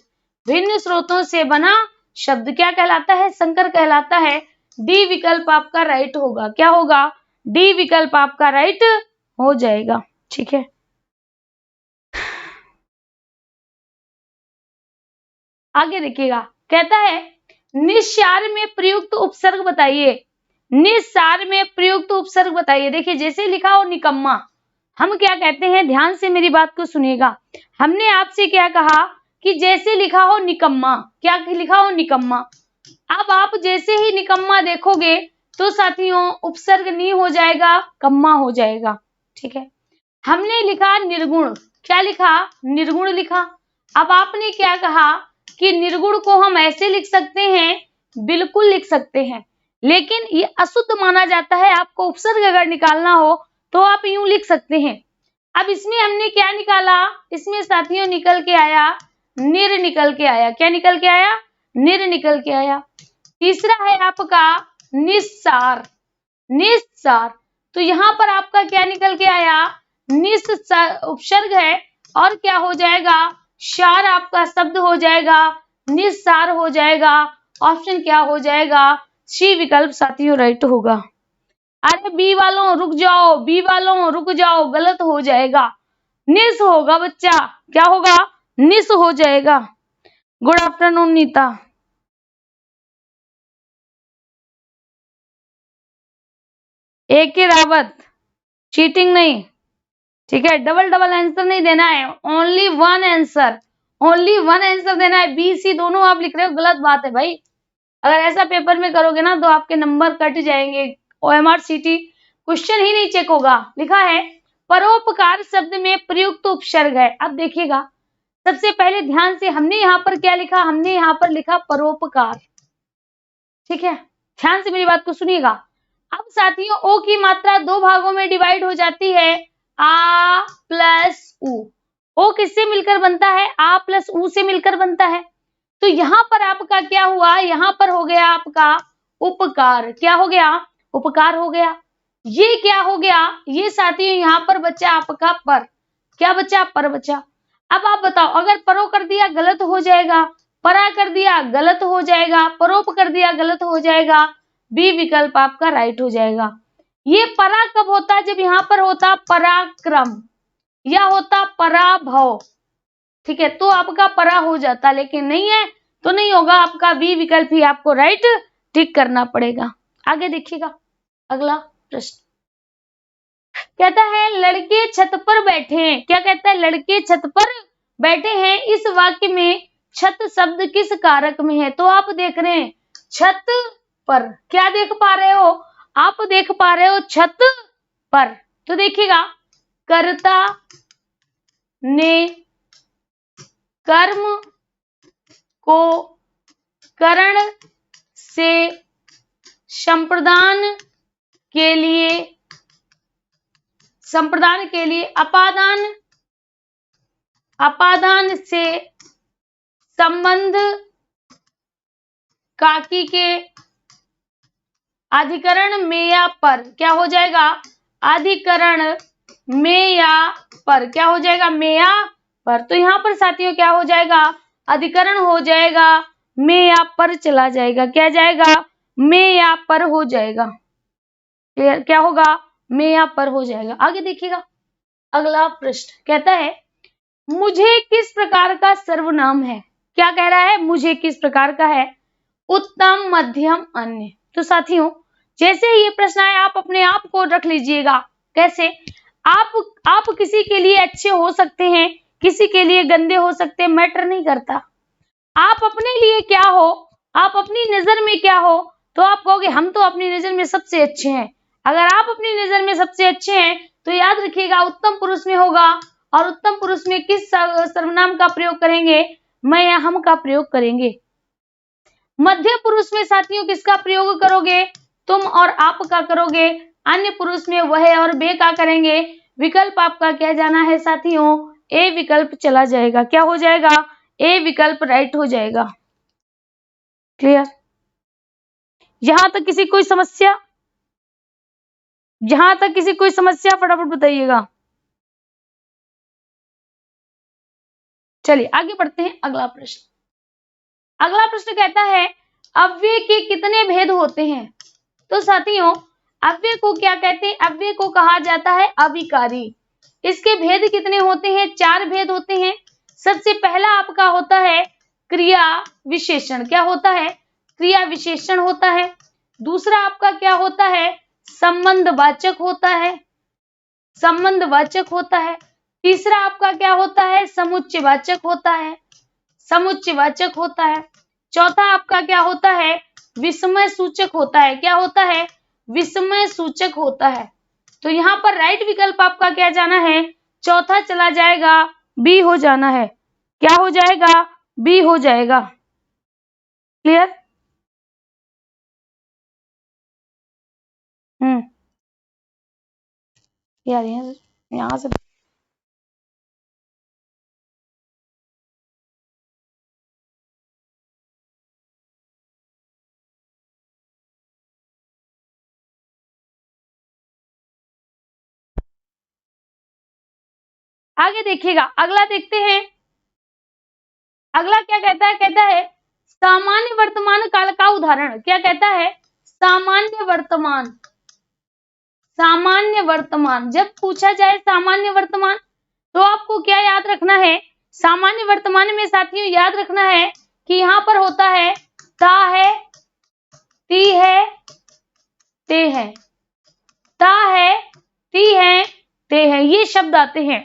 भिन्न स्रोतों से बना शब्द क्या कहलाता है? संकर कहलाता है। डी विकल्प आपका राइट होगा। क्या होगा? डी विकल्प आपका राइट हो जाएगा। ठीक है, आगे देखिएगा। कहता है निस्सार में प्रयुक्त उपसर्ग बताइए। निस्सार में प्रयुक्त उपसर्ग बताइए। देखिए जैसे लिखा हो निकम्मा, हम क्या कहते हैं? ध्यान से मेरी बात को सुनिएगा। हमने आपसे क्या कहा कि जैसे लिखा हो निकम्मा, क्या लिखा हो? निकम्मा। अब आप जैसे ही निकम्मा देखोगे तो साथियों उपसर्ग नी हो जाएगा, कम्मा हो जाएगा। ठीक है, हमने लिखा निर्गुण। क्या लिखा? निर्गुण लिखा। अब आपने क्या कहा कि निर्गुण को हम ऐसे लिख सकते हैं, बिल्कुल लिख सकते हैं, लेकिन ये अशुद्ध माना जाता है। आपको उपसर्ग अगर निकालना हो तो आप यूं लिख सकते हैं। अब इसमें हमने क्या निकाला? इसमें साथियों निकल के आया निर, निकल के आया। क्या निकल के आया? निर निकल के आया। तीसरा है आपका निस्सार। निस्सार, तो यहां पर आपका क्या निकल के आया? निस उपसर्ग है और क्या हो जाएगा? सार आपका शब्द हो जाएगा, निस्सार हो जाएगा। ऑप्शन क्या हो जाएगा? सी विकल्प साथियों राइट होगा। अरे बी वालों रुक जाओ, बी वालों रुक जाओ, गलत हो जाएगा। निस होगा बच्चा। क्या होगा? निस हो जाएगा। Good afternoon Nita. ए के रावत, चीटिंग नहीं। ठीक है, डबल डबल आंसर नहीं देना है, only one answer, only one answer देना है। बी सी दोनों आप लिख रहे हो, गलत बात है भाई। अगर ऐसा पेपर में करोगे ना तो आपके नंबर कट जाएंगे। OMR CT क्वेश्चन ही नहीं चेक होगा। लिखा है परोपकार शब्द में प्रयुक्त उपसर्ग है। अब देखिएगा, सबसे पहले ध्यान से हमने यहाँ पर क्या लिखा? हमने यहाँ पर लिखा परोपकार। ठीक है, ध्यान से मेरी बात को सुनिएगा। अब साथियों ओ की मात्रा दो भागों में डिवाइड हो जाती है, आ प्लस उ। ओ किससे मिलकर बनता है? आ प्लस उ से मिलकर बनता है। तो यहाँ पर आपका क्या हुआ? यहाँ पर हो गया आपका उपकार। क्या हो गया? उपकार हो गया। ये क्या हो गया? ये साथियों यहाँ पर बचा आपका पर। क्या बचा? पर बचा। अब आप बताओ, अगर परो कर दिया गलत हो जाएगा, परा कर दिया गलत हो जाएगा, परोप कर दिया गलत हो जाएगा। बी विकल्प आपका राइट हो जाएगा। ये परा कब होता? जब यहाँ पर होता पराक्रम या होता पराभव। ठीक है, तो आपका परा हो जाता, लेकिन नहीं है तो नहीं होगा। आपका बी विकल्प ही आपको राइट टिक करना पड़ेगा। आगे देखिएगा अगला प्रश्न। कहता है लड़के छत पर बैठे हैं। क्या कहता है? लड़के छत पर बैठे हैं। इस वाक्य में छत शब्द किस कारक में है? तो आप देख रहे हैं छत पर। क्या देख पा रहे हो? आप देख पा रहे हो छत पर। तो देखिएगा कर्ता ने कर्म को करण से संप्रदान के लिए अपादान से संबंध काकी के अधिकरण में या पर क्या हो जाएगा? अधिकरण में या पर क्या हो जाएगा? में या पर। तो यहाँ पर साथियों क्या हो जाएगा? अधिकरण हो जाएगा, में या पर चला जाएगा। क्या जाएगा? में या पर हो जाएगा। क्लियर? क्या होगा? में या पर हो जाएगा। आगे देखिएगा, अगला प्रश्न कहता है मुझे किस प्रकार का सर्वनाम है? क्या कह रहा है? मुझे किस प्रकार का है? उत्तम, मध्यम, अन्य। तो साथियों जैसे ही ये प्रश्न आए आप अपने आप को रख लीजिएगा। कैसे? आप किसी के लिए अच्छे हो सकते हैं, किसी के लिए गंदे हो सकते हैं, मैटर नहीं करता। आप अपने लिए क्या हो, आप अपनी नजर में क्या हो, तो आप कहोगे हम तो अपनी नजर में सबसे अच्छे हैं। अगर आप अपनी नजर में सबसे अच्छे हैं तो याद रखिएगा उत्तम पुरुष में होगा, और उत्तम पुरुष में किस सर्वनाम का प्रयोग करेंगे? मैं या हम का प्रयोग करेंगे। मध्य पुरुष में साथियों किसका प्रयोग करोगे? तुम और आप का करोगे। अन्य पुरुष में वह और वे का करेंगे। विकल्प आपका क्या जाना है साथियों? ए विकल्प चला जाएगा। क्या हो जाएगा? ए विकल्प राइट हो जाएगा। क्लियर? यहां तक किसी कोई समस्या? जहां तक किसी कोई समस्या फटाफट बताइएगा। चलिए आगे बढ़ते हैं। अगला प्रश्न कहता है अव्यय के कितने भेद होते हैं? तो साथियों अव्यय को क्या कहते हैं? अव्यय को कहा जाता है अविकारी। इसके भेद कितने होते हैं? 4 भेद होते हैं। सबसे पहला आपका होता है क्रिया विशेषण। क्या होता है? क्रिया विशेषण होता है। दूसरा आपका क्या होता है? संबंधवाचक होता है। संबंधवाचक होता है। तीसरा आपका क्या होता है? समुच्चयवाचक होता है। समुच्चयवाचक होता है। चौथा आपका क्या होता है? विस्मय सूचक होता है। क्या होता है? विस्मय सूचक होता है। तो यहाँ पर राइट विकल्प आपका क्या जाना है? चौथा चला जाएगा, बी हो जाना है। क्या हो जाएगा? बी हो जाएगा। क्लियर? यार यहाँ से आगे देखिएगा। अगला देखते हैं। अगला क्या कहता है? कहता है सामान्य वर्तमान काल का उदाहरण। क्या कहता है? सामान्य वर्तमान। सामान्य वर्तमान जब पूछा जाए सामान्य वर्तमान तो आपको क्या याद रखना है? सामान्य वर्तमान में साथियों याद रखना है कि यहां पर होता है ता है, ती है, ते है। ता है, ती है, ते है, ये शब्द आते हैं।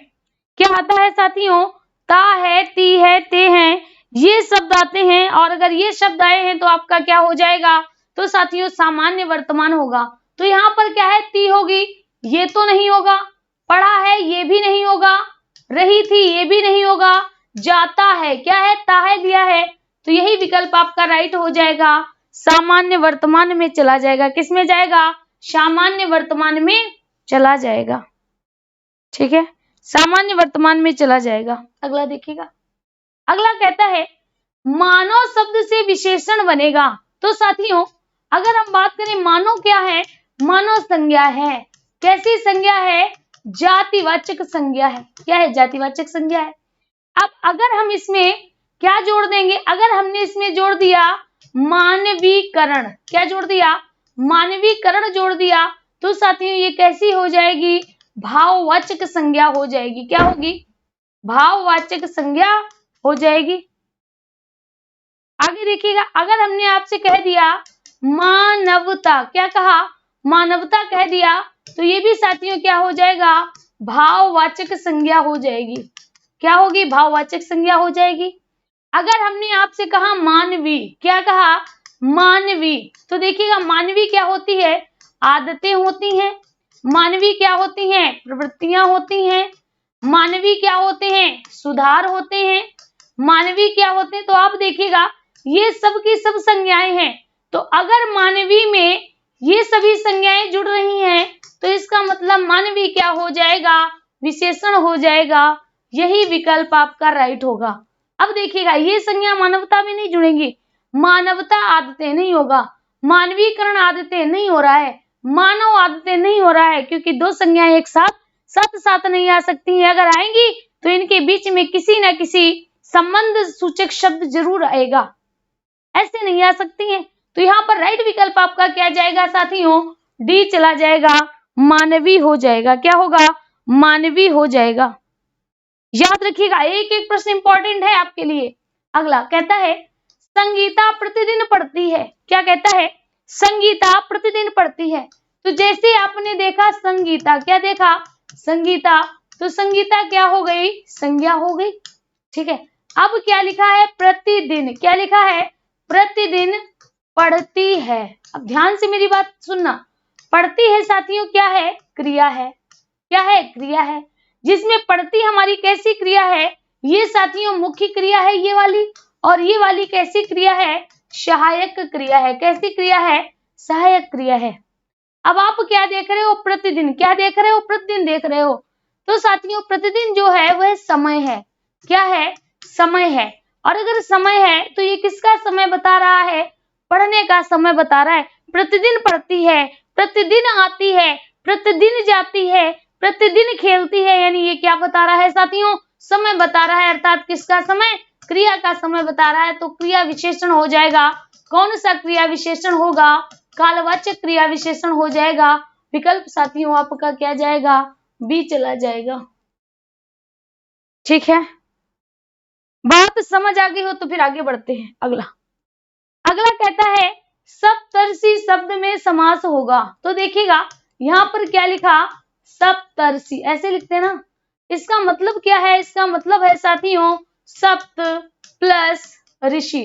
क्या आता है साथियों? ता है, ती है, ते हैं, ये शब्द आते हैं। और अगर ये शब्द आए हैं तो आपका क्या हो जाएगा? तो साथियों सामान्य वर्तमान होगा। तो यहाँ पर क्या है? ती होगी, ये तो नहीं होगा। पढ़ा है, ये भी नहीं होगा। रही थी, ये भी नहीं होगा। जाता है, क्या है? ता है दिया है। तो यही विकल्प आपका राइट हो जाएगा, सामान्य वर्तमान में चला जाएगा। किस में जाएगा? सामान्य वर्तमान में चला जाएगा। ठीक है, सामान्य वर्तमान में चला जाएगा। अगला देखिएगा। अगला कहता है मानव शब्द से विशेषण बनेगा। तो साथियों अगर हम बात करें मानव क्या है? मानव संज्ञा है। कैसी संज्ञा है? जातिवाचक संज्ञा है। क्या है? जातिवाचक संज्ञा है। अब अगर हम इसमें क्या जोड़ देंगे? अगर हमने इसमें जोड़ दिया मानवीकरण। क्या जोड़ दिया? मानवीकरण जोड़ दिया। तो साथियों ये कैसी हो जाएगी? भाववाचक संज्ञा हो जाएगी। क्या होगी? भाववाचक संज्ञा हो जाएगी। आगे देखिएगा। अगर हमने आपसे कह दिया मानवता, क्या कहा? मानवता कह दिया, तो ये भी साथियों क्या हो जाएगा? भाववाचक संज्ञा हो जाएगी। क्या होगी? भाववाचक संज्ञा हो जाएगी। अगर हमने आपसे कहा मानवी, क्या कहा? मानवी, तो देखिएगा मानवी क्या होती है? आदतें होती हैं। मानवी क्या होती हैं? प्रवृत्तियां होती हैं। मानवी क्या होते हैं? सुधार होते हैं। मानवी क्या होते हैं, तो आप देखिएगा ये सब की सब संज्ञाएं हैं। तो अगर मानवी में ये सभी संज्ञाएं जुड़ रही हैं तो इसका मतलब मानवी क्या हो जाएगा, विशेषण हो जाएगा। यही विकल्प आपका राइट होगा। अब देखिएगा ये संज्ञा मानवता में नहीं जुड़ेंगी, मानवता आदतें नहीं होगा, मानवीकरण आदतें नहीं हो रहा है, मानव आदतें नहीं हो रहा है, क्योंकि दो संज्ञाएं एक साथ साथ नहीं आ सकती हैं। अगर आएंगी तो इनके बीच में किसी न किसी संबंध सूचक शब्द जरूर आएगा, ऐसे नहीं आ सकती हैं। तो यहाँ पर राइट विकल्प आपका क्या जाएगा साथियों, डी चला जाएगा, मानवी हो जाएगा। क्या होगा, मानवी हो जाएगा। याद रखिएगा एक एक प्रश्न इंपॉर्टेंट है आपके लिए। अगला कहता है संगीता प्रतिदिन पढ़ती है। क्या कहता है, संगीता प्रतिदिन पढ़ती है। तो जैसे आपने देखा संगीता, क्या देखा, संगीता, तो संगीता क्या हो गई, संज्ञा हो गई। ठीक है, अब क्या लिखा है, प्रतिदिन, क्या लिखा है, प्रतिदिन पढ़ती है। अब ध्यान से मेरी बात सुनना, पढ़ती है साथियों क्या है, क्रिया है। क्या है, क्रिया है। जिसमें पढ़ती हमारी कैसी क्रिया है, ये साथियों मुख्य क्रिया है ये वाली, और ये वाली कैसी क्रिया है, सहायक क्रिया है। कैसी क्रिया है, सहायक क्रिया है। अब आप क्या देख रहे हो, प्रतिदिन, क्या देख रहे हो, प्रतिदिन देख रहे हो। तो साथियों प्रतिदिन जो है वह समय है। क्या है, समय है। और अगर समय है तो ये किसका समय बता रहा है, पढ़ने का समय बता रहा है। प्रतिदिन पढ़ती है, प्रतिदिन आती है, प्रतिदिन जाती है, प्रतिदिन खेलती है, यानी ये क्या बता रहा है साथियों, समय बता रहा है, अर्थात किसका समय, क्रिया का समय बता रहा है। तो क्रिया विशेषण हो जाएगा। कौन सा क्रिया विशेषण होगा, कालवाचक क्रिया विशेषण हो जाएगा। विकल्प साथियों आपका क्या जाएगा, बी चला जाएगा। ठीक है, बात समझ आ गई हो तो फिर आगे बढ़ते हैं। अगला कहता है सप्तर्षि शब्द में समास होगा। तो देखिएगा यहाँ पर क्या लिखा, सप्तर्षि, ऐसे लिखते हैं ना। इसका मतलब क्या है, इसका मतलब है साथियों सप्त प्लस ऋषि।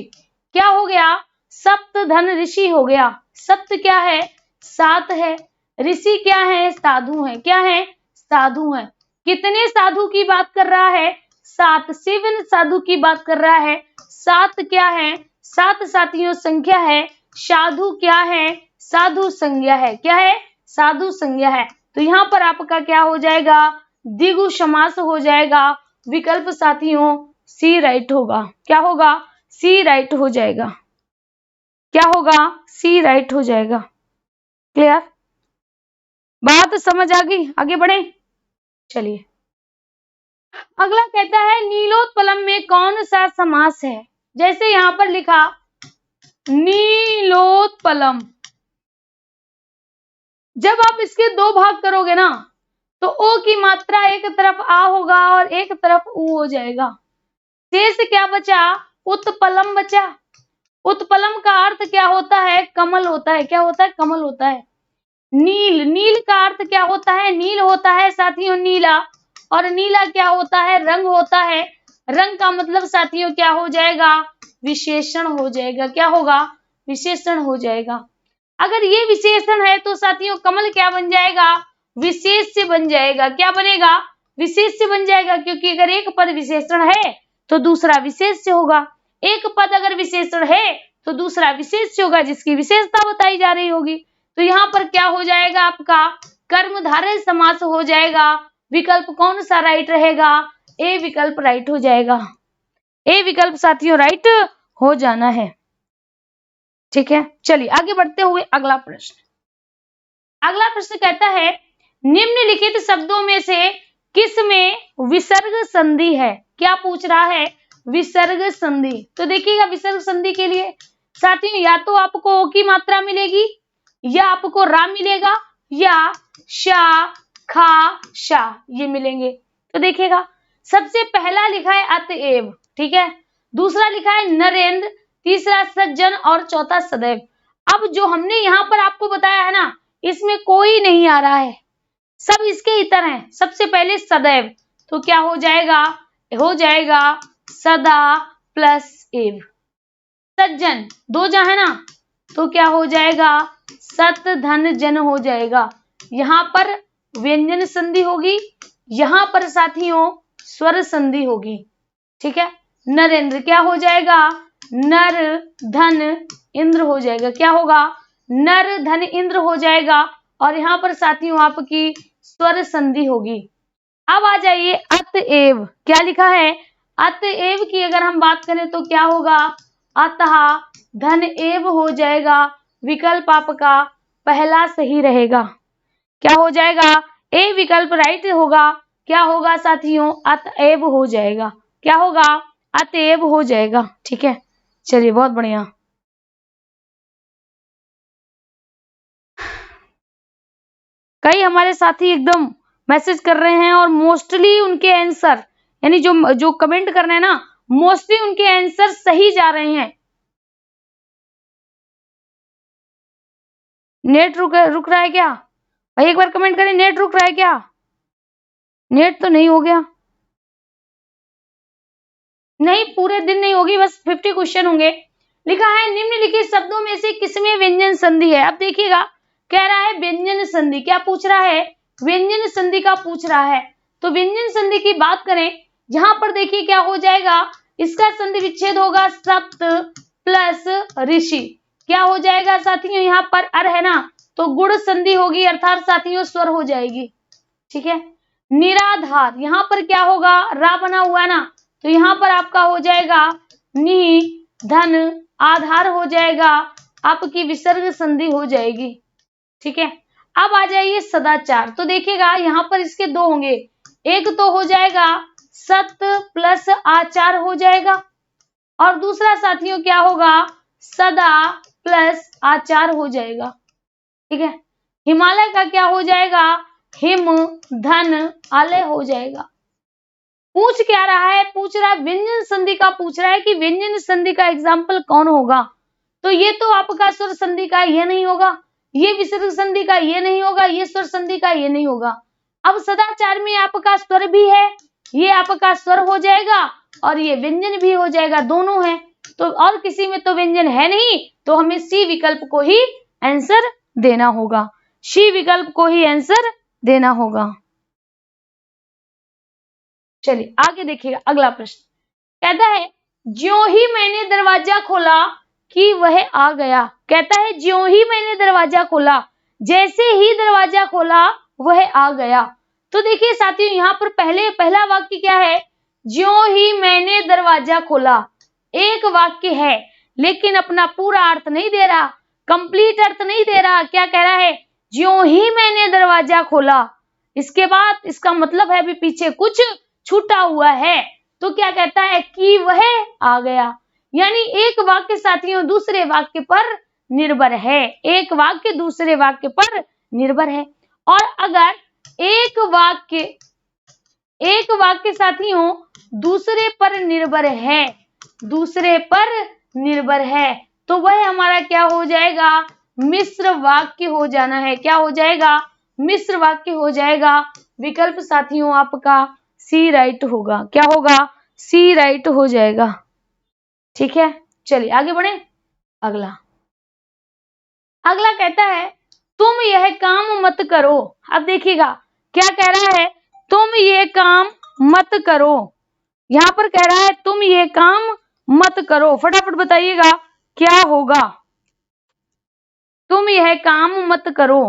क्या हो गया, सप्त धन ऋषि हो गया। सप्त क्या है, सात है, ऋषि क्या है, साधु है। क्या है, साधु है। कितने साधु की बात कर रहा है, सात, 7 साधु की बात कर रहा है। सात क्या है, सात साथियों संख्या है, साधु क्या है, साधु संज्ञा है। क्या है, साधु संज्ञा है। तो यहाँ पर आपका क्या हो जाएगा, द्विगु समास हो जाएगा। विकल्प साथियों सी राइट होगा। क्या होगा, सी राइट हो जाएगा। क्या होगा, सी राइट हो जाएगा। क्लियर, बात समझ आ गई, आगे बढ़े। चलिए अगला कहता है नीलोत्पलम में कौन सा समास है। जैसे यहाँ पर लिखा नीलोत्पलम, जब आप इसके दो भाग करोगे ना तो ओ की मात्रा एक तरफ आ होगा और एक तरफ उ हो जाएगा। शेष क्या बचा, उत्पलम बचा। उत्पलम का अर्थ क्या होता है, कमल होता है। क्या होता है, कमल होता है। नील, नील का अर्थ क्या होता है, नील होता है साथियों नीला, और नीला क्या होता है, रंग होता है। रंग का मतलब साथियों क्या हो जाएगा, विशेषण हो जाएगा। क्या होगा, विशेषण हो जाएगा। अगर ये विशेषण है तो साथियों कमल क्या बन जाएगा, विशेष से बन जाएगा। क्या बनेगा, विशेष से बन जाएगा, क्योंकि अगर एक पद विशेषण है तो दूसरा विशेष से होगा। एक पद अगर विशेषण है तो दूसरा विशेष से होगा, जिसकी विशेषता बताई जा रही होगी। तो यहाँ पर क्या हो जाएगा, आपका कर्मधारय समास हो जाएगा। विकल्प कौन सा राइट रहेगा, ए विकल्प राइट हो जाएगा। ए विकल्प साथियों राइट हो जाना है। ठीक है, चलिए आगे बढ़ते हुए अगला प्रश्न। अगला प्रश्न कहता है निम्नलिखित शब्दों में से किस में विसर्ग संधि है। क्या पूछ रहा है, विसर्ग संधि। तो देखिएगा विसर्ग संधि के लिए साथियों या तो आपको ओ की मात्रा मिलेगी, या आपको रा मिलेगा, या शा खा शा ये मिलेंगे। तो देखिएगा सबसे पहला लिखा है अतएव, ठीक है, दूसरा लिखा है नरेंद्र, तीसरा सज्जन और चौथा सदैव। अब जो हमने यहाँ पर आपको बताया है ना, इसमें कोई नहीं आ रहा है, सब इसके इतर हैं। सबसे पहले सदैव, तो क्या हो जाएगा, हो जाएगा सदा प्लस एव। सज्जन दो जा है ना, तो क्या हो जाएगा, सत धन जन हो जाएगा। यहाँ पर व्यंजन संधि होगी, यहाँ पर साथियों स्वर संधि होगी। ठीक है, नरेंद्र। क्या हो जाएगा? नर धन इंद्र हो जाएगा। क्या होगा? नर धन इंद्र हो जाएगा। और यहाँ पर साथियों आपकी स्वर संधि होगी। अब आ जाइए अतएव। क्या लिखा है? अतएव की अगर हम बात करें तो क्या होगा? अतः धन एव हो जाएगा। विकल्प आपका पहला सही रहेगा। क्या हो जाएगा? ए विकल्प राइट होगा। क्या होगा साथियों? अतएव हो जाएगा। क्या होगा? अतएव हो जाएगा। ठीक है, चलिए बहुत बढ़िया। कई हमारे साथी एकदम मैसेज कर रहे हैं और मोस्टली उनके आंसर, यानी जो जो कमेंट कर रहे हैं ना, मोस्टली उनके आंसर सही जा रहे हैं। नेट रुक रहा है क्या भाई? एक बार कमेंट करें, नेट रुक रहा है क्या? नेट तो नहीं हो गया। नहीं, पूरे दिन नहीं होगी, बस 50 क्वेश्चन होंगे। लिखा है निम्नलिखित शब्दों में से किसमें व्यंजन संधि है? अब देखिएगा, कह रहा है व्यंजन संधि। क्या पूछ रहा है? व्यंजन संधि का पूछ रहा है। तो व्यंजन संधि की बात करें, जहां पर देखिए क्या हो जाएगा, इसका संधि विच्छेद होगा सप्त प्लस ऋषि। क्या हो जाएगा साथियों? यहाँ पर अर है ना, तो गुण संधि होगी, अर्थात साथियों स्वर हो जाएगी। ठीक है। निराधार, यहाँ पर क्या होगा? रा बना हुआ है ना, तो यहाँ पर आपका हो जाएगा नि धन आधार हो जाएगा, आपकी विसर्ग संधि हो जाएगी। ठीक है। अब आ जाइए सदाचार। तो देखिएगा यहाँ पर इसके दो होंगे, एक तो हो जाएगा सत प्लस आचार हो जाएगा, और दूसरा साथियों क्या होगा? सदा प्लस आचार हो जाएगा। ठीक है। हिमालय का क्या हो जाएगा? हिम धन आलय हो जाएगा। पूछ क्या रहा है? पूछ रहा है व्यंजन संधि का, पूछ रहा है कि व्यंजन संधि का एग्जाम्पल कौन होगा। तो ये तो आपका स्वर संधि का ये नहीं होगा, ये विसर्ग संधि का ये नहीं होगा, ये स्वर संधि का ये नहीं होगा। अब सदाचार में आपका स्वर भी है, ये आपका स्वर हो जाएगा, और ये व्यंजन भी हो जाएगा, दोनों है। तो और किसी में तो व्यंजन है नहीं, तो हमें सी विकल्प को ही आंसर देना होगा। सी विकल्प को ही आंसर देना होगा। चलिए आगे देखिएगा, अगला प्रश्न कहता है ज्यों ही मैंने दरवाजा खोला कि वह आ गया। कहता है ज्यों ही मैंने दरवाजा खोला, जैसे ही दरवाजा खोला वह आ गया। तो देखिए साथियों यहाँ पर पहला वाक्य क्या है? ज्यों ही मैंने दरवाजा खोला, एक वाक्य है, लेकिन अपना पूरा अर्थ नहीं दे रहा, कंप्लीट अर्थ नहीं दे रहा। क्या कह रहा है? ज्यों ही मैंने दरवाजा खोला, इसके बाद इसका मतलब है भी पीछे कुछ छूटा हुआ है। तो क्या कहता है? कि वह आ गया, यानी एक वाक्य साथियों दूसरे वाक्य पर निर्भर है, एक वाक्य दूसरे वाक्य पर निर्भर है। और अगर एक वाक्य साथियों दूसरे पर निर्भर है, दूसरे पर निर्भर है, तो वह हमारा क्या हो जाएगा? मिश्र वाक्य हो जाना है। क्या हो जाएगा? मिश्र वाक्य हो जाएगा। विकल्प साथियों आपका सी राइट होगा। क्या होगा? सी राइट हो जाएगा। ठीक है, चलिए आगे बढ़े। अगला कहता है तुम यह काम मत करो। अब देखिएगा क्या कह रहा है? तुम ये काम मत करो। यहां पर कह रहा है तुम ये काम मत करो। फटाफट बताइएगा क्या होगा? तुम यह काम मत करो।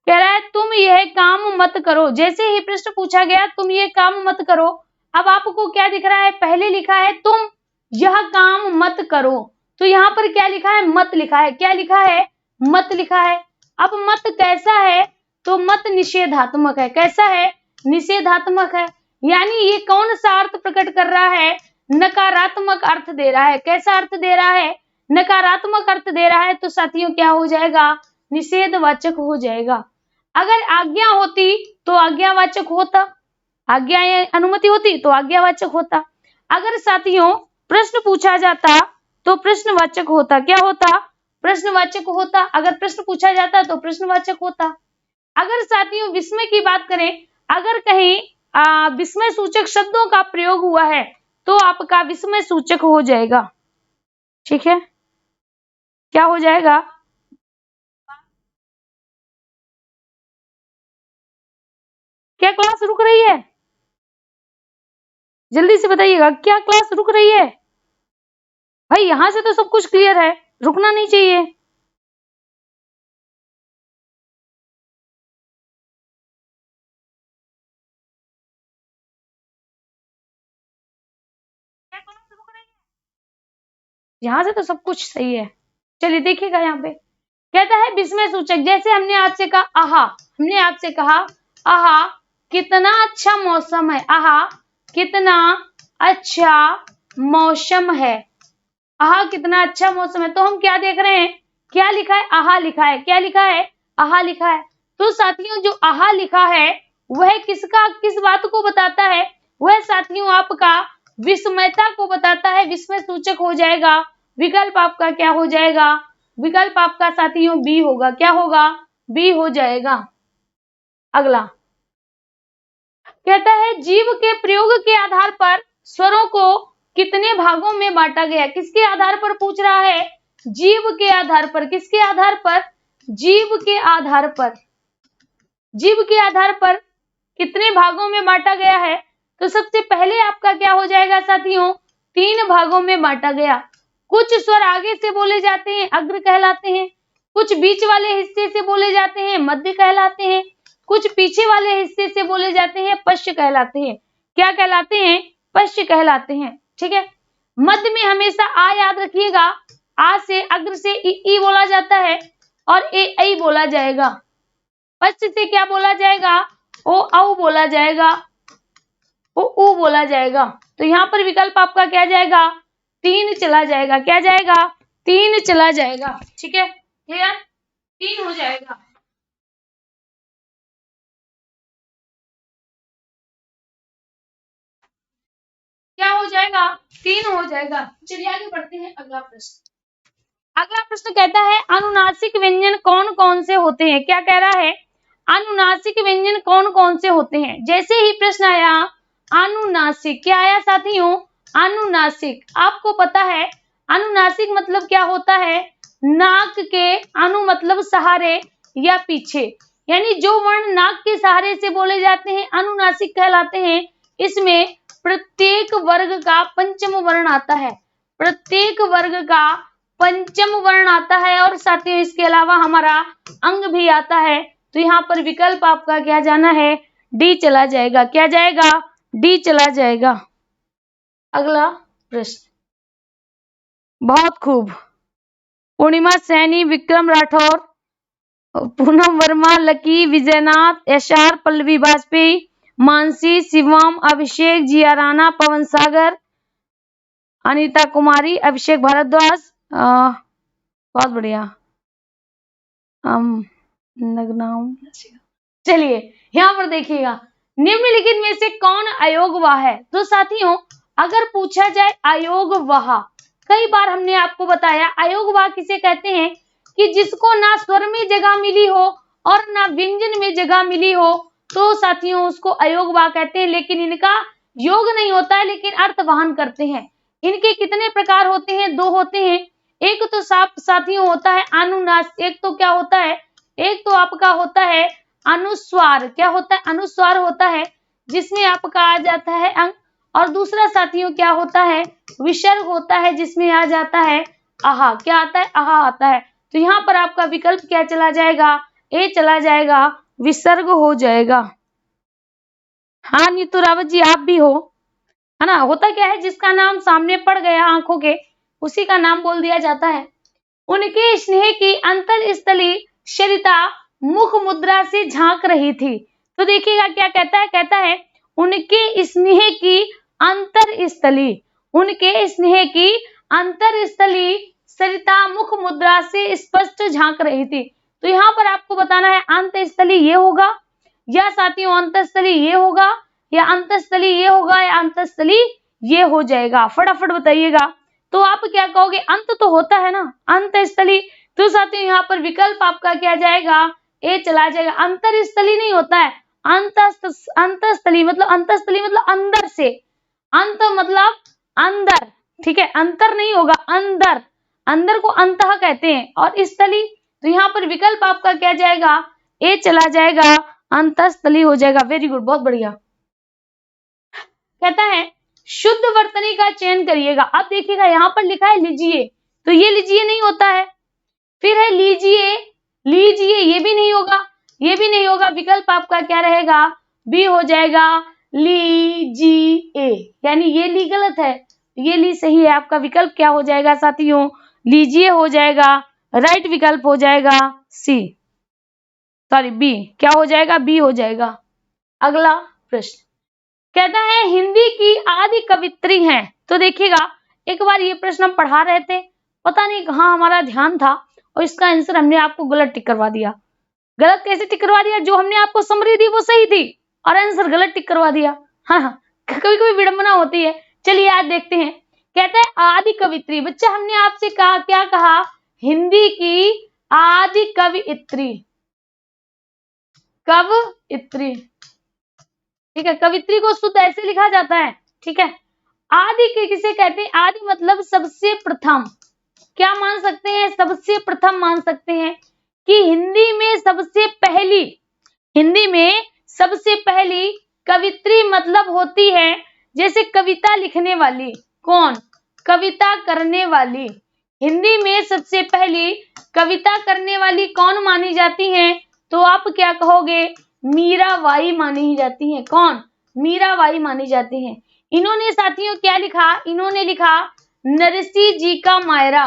कह रहा है तुम यह काम मत करो। जैसे ही प्रश्न पूछा गया तुम ये काम मत करो, अब आपको क्या दिख रहा है? पहले लिखा है तुम यह काम मत करो, तो यहाँ पर क्या लिखा है? मत लिखा है। क्या लिखा है? मत लिखा है। अब मत कैसा है? तो मत निषेधात्मक है। कैसा है? निषेधात्मक है, यानी ये कौन सा अर्थ प्रकट कर रहा है? नकारात्मक अर्थ दे रहा है। कैसा अर्थ दे रहा है? नकारात्मक अर्थ दे रहा है। तो साथियों क्या हो जाएगा? निषेधवाचक हो जाएगा। अगर आज्ञा होती तो आज्ञावाचक होता, आज्ञा या अनुमति होती तो आज्ञावाचक होता। अगर साथियों प्रश्न पूछा जाता तो प्रश्नवाचक होता। क्या होता? प्रश्नवाचक होता। अगर प्रश्न पूछा जाता तो प्रश्नवाचक होता। अगर साथियों विस्मय की बात करें, अगर कहीं विस्मय सूचक शब्दों का प्रयोग हुआ है तो आपका विस्मय सूचक हो जाएगा। ठीक है, क्या हो जाएगा? क्या क्लास रुक रही है? जल्दी से बताइएगा, क्या क्लास रुक रही है? भाई यहां से तो सब कुछ क्लियर है, रुकना नहीं चाहिए। यहां से तो सब कुछ सही है। चलिए देखिएगा यहाँ पे कहता है विस्मय सूचक, जैसे हमने आपसे कहा आहा, हमने आपसे कहा आहा कितना अच्छा मौसम है, आहा कितना अच्छा मौसम है, आहा कितना अच्छा मौसम है। तो हम क्या देख रहे हैं, क्या लिखा है? आहा लिखा है। क्या लिखा है? आहा लिखा है। तो साथियों जो आहा लिखा है वह किस बात को बताता है? वह साथियों आपका विस्मयता को बताता है, विस्मय सूचक हो जाएगा। विकल्प आपका क्या हो जाएगा? विकल्प आपका साथियों बी होगा। क्या होगा? बी हो जाएगा। अगला कहता है जीव के प्रयोग के आधार पर स्वरों को कितने भागों में बांटा गया? किसके आधार पर पूछ रहा है? जीव के आधार पर। किसके आधार पर? जीव के आधार पर। जीव के आधार पर कितने भागों में बांटा गया है? तो सबसे पहले आपका क्या हो जाएगा साथियों? 3 भागों में बांटा गया। कुछ स्वर आगे से बोले जाते हैं, अग्र कहलाते हैं। कुछ बीच वाले हिस्से से बोले जाते हैं, मध्य कहलाते हैं। कुछ पीछे वाले हिस्से से बोले जाते हैं, पश्च कहलाते हैं। क्या कहलाते हैं? पश्च कहलाते हैं। ठीक है, मध्य में हमेशा आ याद रखिएगा। आ से अग्र से ई बोला जाता है और ए ऐ बोला जाएगा। पश्च से क्या बोला जाएगा? ओ औ बोला जाएगा, ओ ऊ बोला जाएगा। तो यहाँ पर विकल्प आपका क्या जाएगा? 3 चला जाएगा। क्या जाएगा? 3 चला जाएगा। ठीक है, क्लियर? 3 हो जाएगा। क्या हो जाएगा? 3 हो जाएगा। चलिए आगे बढ़ते हैं। अगला प्रश्न, अगला प्रश्न कहता है अनुनासिक व्यंजन कौन कौन से होते हैं? क्या कह रहा है? अनुनासिक व्यंजन कौन कौन से होते हैं? जैसे ही प्रश्न आया अनुनासिक, क्या आया साथियों? अनुनासिक। आपको पता है अनुनासिक मतलब क्या होता है? नाक के, अनु मतलब सहारे या पीछे, यानी जो वर्ण नाक के सहारे से बोले जाते हैं अनुनासिक कहलाते हैं। इसमें प्रत्येक वर्ग का पंचम वर्ण आता है, प्रत्येक वर्ग का पंचम वर्ण आता है और साथियों इसके अलावा हमारा अंग भी आता है। तो यहाँ पर विकल्प आपका क्या जाना है? डी चला जाएगा। क्या जाएगा? डी चला जाएगा। अगला प्रश्न, बहुत खूब। पूर्णिमा सैनी, विक्रम राठौर, पूनम वर्मा, लकी, विजयनाथ, एशआर, पल्लवी वाजपेयी, मानसी, शिवम, अभिषेक, जिया राणा, पवन सागर, अनीता कुमारी, अभिषेक भारद्वाज। बहुत बढ़िया। चलिए यहाँ पर देखिएगा निम्नलिखित में से कौन अयोगवाह है? तो साथियों अगर पूछा जाए अयोगवाह, कई बार हमने आपको बताया अयोगवाह किसे कहते हैं कि जिसको ना स्वर में जगह मिली हो और ना व्यंजन में जगह मिली हो, तो साथियों उसको अयोगवाह कहते हैं। लेकिन इनका योग नहीं होता है, लेकिन अर्थ वहन करते हैं। इनके कितने प्रकार होते हैं? 2 होते हैं। एक तो साथियों होता है अनुनास, एक तो क्या होता है? एक तो आपका होता है अनुस्वार। क्या होता है? अनुस्वार होता है जिसमें आपका आ जाता है अंग। और दूसरा साथियों क्या होता है? विसर्ग होता है जिसमें आ जाता है आहा। क्या आता है? आहा आता है। तो यहाँ पर आपका विकल्प क्या चला जाएगा? ए चला जाएगा, विसर्ग हो जाएगा। हाँ नीतू रावत जी आप भी हो, है ना। होता क्या है जिसका नाम सामने पड़ गया आंखों के, उसी का नाम बोल दिया जाता है। उनके स्नेह की अंतरस्थली सरिता मुख मुद्रा से झांक रही थी। तो देखिएगा क्या कहता है? कहता है उनके स्नेह की अंतरस्थली, उनके स्नेह की अंतरस्थली सरिता मुख मुद्रा से स्पष्ट झांक रही थी। तो यहाँ पर आपको बताना है अंतस्थली ये होगा या साथियों अंतस्थली ये होगा या अंतस्थली ये होगा या अंतस्थली ये हो जाएगा। फटाफट बताइएगा। तो आप क्या कहोगे? अंत तो होता है ना, अंतस्थली। तो साथियों यहाँ पर विकल्प आपका क्या जाएगा? ए चला जाएगा। अंतरस्थली नहीं होता है, अंतस्थली मतलब अंदर से, अंत मतलब अंदर, ठीक है, अंतर नहीं होगा, अंदर, अंदर को अंतः कहते हैं। और स्थली, तो यहाँ पर विकल्प आपका क्या जाएगा, ए चला जाएगा, अंतःस्थली हो जाएगा। वेरी गुड, बहुत बढ़िया। कहता है शुद्ध वर्तनी का चयन करिएगा। अब देखिएगा यहाँ पर लिखा है लीजिए, तो ये लीजिए नहीं होता है, फिर है लीजिए, लीजिए ये भी नहीं होगा, ये भी नहीं होगा। विकल्प आपका क्या रहेगा, बी हो जाएगा, लीजिए, यानी ये ली गलत है, ये ली सही है। आपका विकल्प क्या हो जाएगा साथियों, लीजिए हो जाएगा। राइट विकल्प हो जाएगा सी, सॉरी बी, क्या हो जाएगा, बी हो जाएगा। अगला प्रश्न कहता है हिंदी की आदि कवित्री हैं। तो देखिएगा एक बार ये प्रश्न हम पढ़ा रहे थे, पता नहीं कहाँ हमारा ध्यान था और इसका आंसर हमने आपको गलत टिक करवा दिया। गलत कैसे टिक करवा दिया, जो हमने आपको समरी दी वो सही थी और आंसर गलत टिक करवा दिया। हाँ हाँ, कभी कभी विडंबना होती है। चलिए आज देखते हैं। कहता है आदि कवित्री, बच्चा हमने आपसे कहा, क्या कहा, हिंदी की आदि कवियत्री, कवियत्री, ठीक है, कवित्री को शुद्ध ऐसे लिखा जाता है, ठीक है। आदि के किसे कहते हैं, आदि मतलब सबसे प्रथम, क्या मान सकते हैं, सबसे प्रथम मान सकते हैं कि हिंदी में सबसे पहली, हिंदी में सबसे पहली कवित्री मतलब होती है जैसे कविता लिखने वाली, कौन, कविता करने वाली। हिंदी में सबसे पहली कविता करने वाली कौन मानी जाती है, तो आप क्या कहोगे, मीराबाई मानी जाती है। कौन, मीराबाई मानी जाती है। इन्होंने साथियों क्या लिखा, इन्होंने लिखा नरसी जी का मायरा,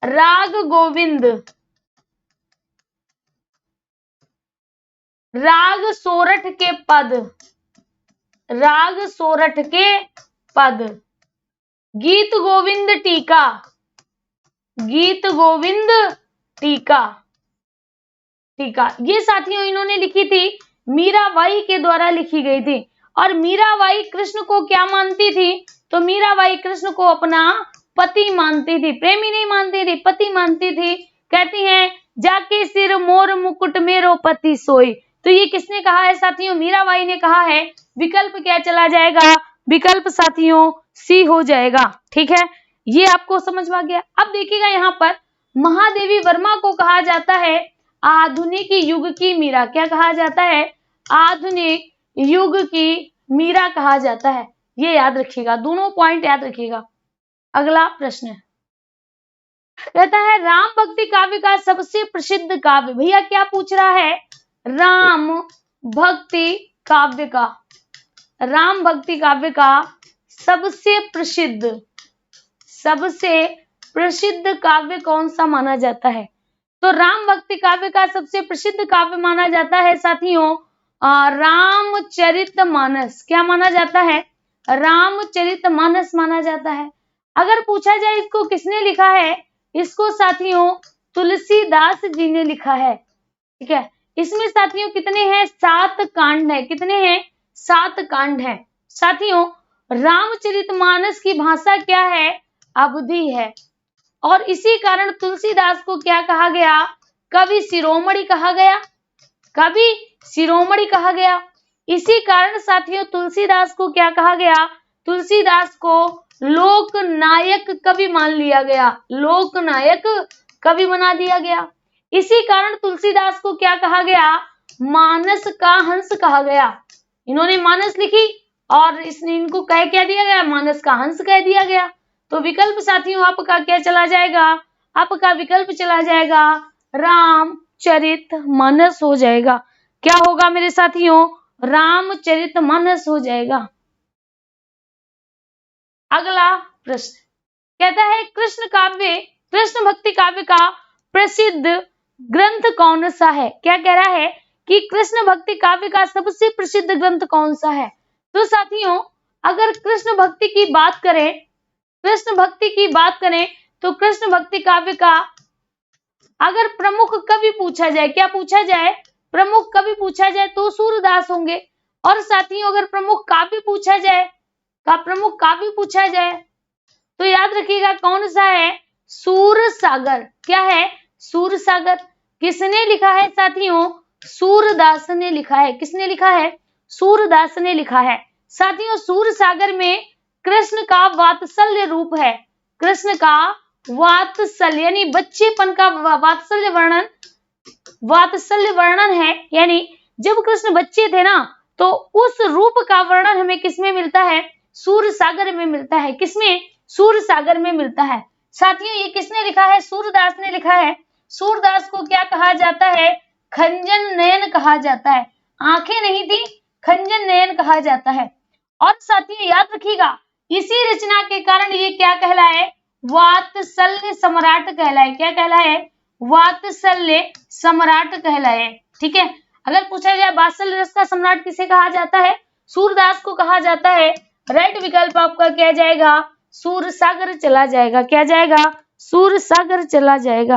राग गोविंद, राग सोरठ के पद, राग सोरठ के पद, गीत गोविंद टीका, गीत गोविंद टीका, टीका, ये साथियों इन्होंने लिखी थी, मीराबाई के द्वारा लिखी गई थी। और मीराबाई कृष्ण को क्या मानती थी, तो मीराबाई कृष्ण को अपना पति मानती थी, प्रेमी नहीं मानती थी, पति मानती थी। कहती हैं जाके सिर मोर मुकुट मेरो पति सोई। तो ये किसने कहा है साथियों, मीराबाई ने कहा है। विकल्प क्या चला जाएगा, विकल्प साथियों सी हो जाएगा, ठीक है, ये आपको समझ में आ गया। अब देखिएगा यहाँ पर महादेवी वर्मा को कहा जाता है आधुनिक युग की मीरा, क्या कहा जाता है, आधुनिक युग की मीरा कहा जाता है। ये याद रखिएगा, दोनों पॉइंट याद रखिएगा। अगला प्रश्न कहता है राम भक्ति काव्य का सबसे प्रसिद्ध काव्य, भैया क्या पूछ रहा है, राम भक्ति काव्य का, राम भक्ति काव्य का सबसे प्रसिद्ध, सबसे प्रसिद्ध काव्य कौन सा माना जाता है, तो राम भक्ति काव्य का सबसे प्रसिद्ध काव्य माना जाता है साथियों रामचरितमानस। क्या माना जाता है, रामचरितमानस माना जाता है। अगर पूछा जाए इसको किसने लिखा है, इसको साथियों तुलसीदास जी ने लिखा है, ठीक है। इसमें साथियों कितने हैं, 7 कांड है, कितने हैं, 7 कांड है। साथियों रामचरितमानस की भाषा क्या है, अवधी है, और इसी कारण तुलसीदास को क्या कहा गया, कवि शिरोमणि कहा गया, कवि शिरोमणि कहा गया। इसी कारण साथियों तुलसीदास को क्या कहा गया, तुलसीदास को लोकनायक कवि मान लिया गया, लोकनायक कवि बना दिया गया। इसी कारण तुलसीदास को क्या कहा गया, मानस का हंस कहा गया। इन्होंने मानस लिखी और इसने इनको कह क्या दिया गया, मानस का हंस कह दिया गया। तो विकल्प साथियों आपका क्या चला जाएगा, आपका विकल्प चला जाएगा रामचरितमानस हो जाएगा। क्या होगा मेरे साथियों, रामचरितमानस हो जाएगा। अगला प्रश्न कहता है कृष्ण काव्य, कृष्ण भक्ति काव्य का प्रसिद्ध ग्रंथ कौन सा है। क्या कह रहा है कि कृष्ण भक्ति काव्य का सबसे प्रसिद्ध ग्रंथ कौन सा है। तो साथियों अगर कृष्ण भक्ति की बात करें, कृष्ण भक्ति की बात करें तो कृष्ण भक्ति काव्य का अगर प्रमुख कवि पूछा जाए, क्या पूछा जाए, प्रमुख कवि पूछा जाए तो सूरदास होंगे। और साथियों अगर प्रमुख काव्य पूछा जाए, का प्रमुख काव्य पूछा जाए तो याद रखिएगा कौन सा है, सूरसागर। क्या है, सूरसागर। किसने लिखा है साथियों, सूरदास ने लिखा है। किसने लिखा है, सूरदास ने लिखा है। साथियों सूर सागर में कृष्ण का वात्सल्य रूप है, कृष्ण का वात्सल्य यानी बच्चेपन का वात्सल्य वर्णन है, यानी जब कृष्ण बच्चे थे ना तो उस रूप का वर्णन हमें किसमें मिलता है, सूर सागर में मिलता है। किसमें? सूर सागर में मिलता है। साथियों ये किसने लिखा है? सूरदास ने लिखा है। सूरदास को क्या कहा जाता है? खंजन नयन कहा जाता है। आंखें नहीं थी, खंजन नयन कहा जाता है। और साथियों याद रखिएगा, इसी रचना के कारण ये क्या कहलाए? वात्सल्य सम्राट कहलाए। क्या कहलाए? वात्सल्य सम्राट कहलाए। ठीक है, अगर पूछा जाए वात्सल्य रस का सम्राट किसे कहा जाता है? सूरदास को कहा जाता है। राइट विकल्प आपका क्या जाएगा? सूर सागर चला जाएगा। क्या जाएगा? सूर सागर चला जाएगा।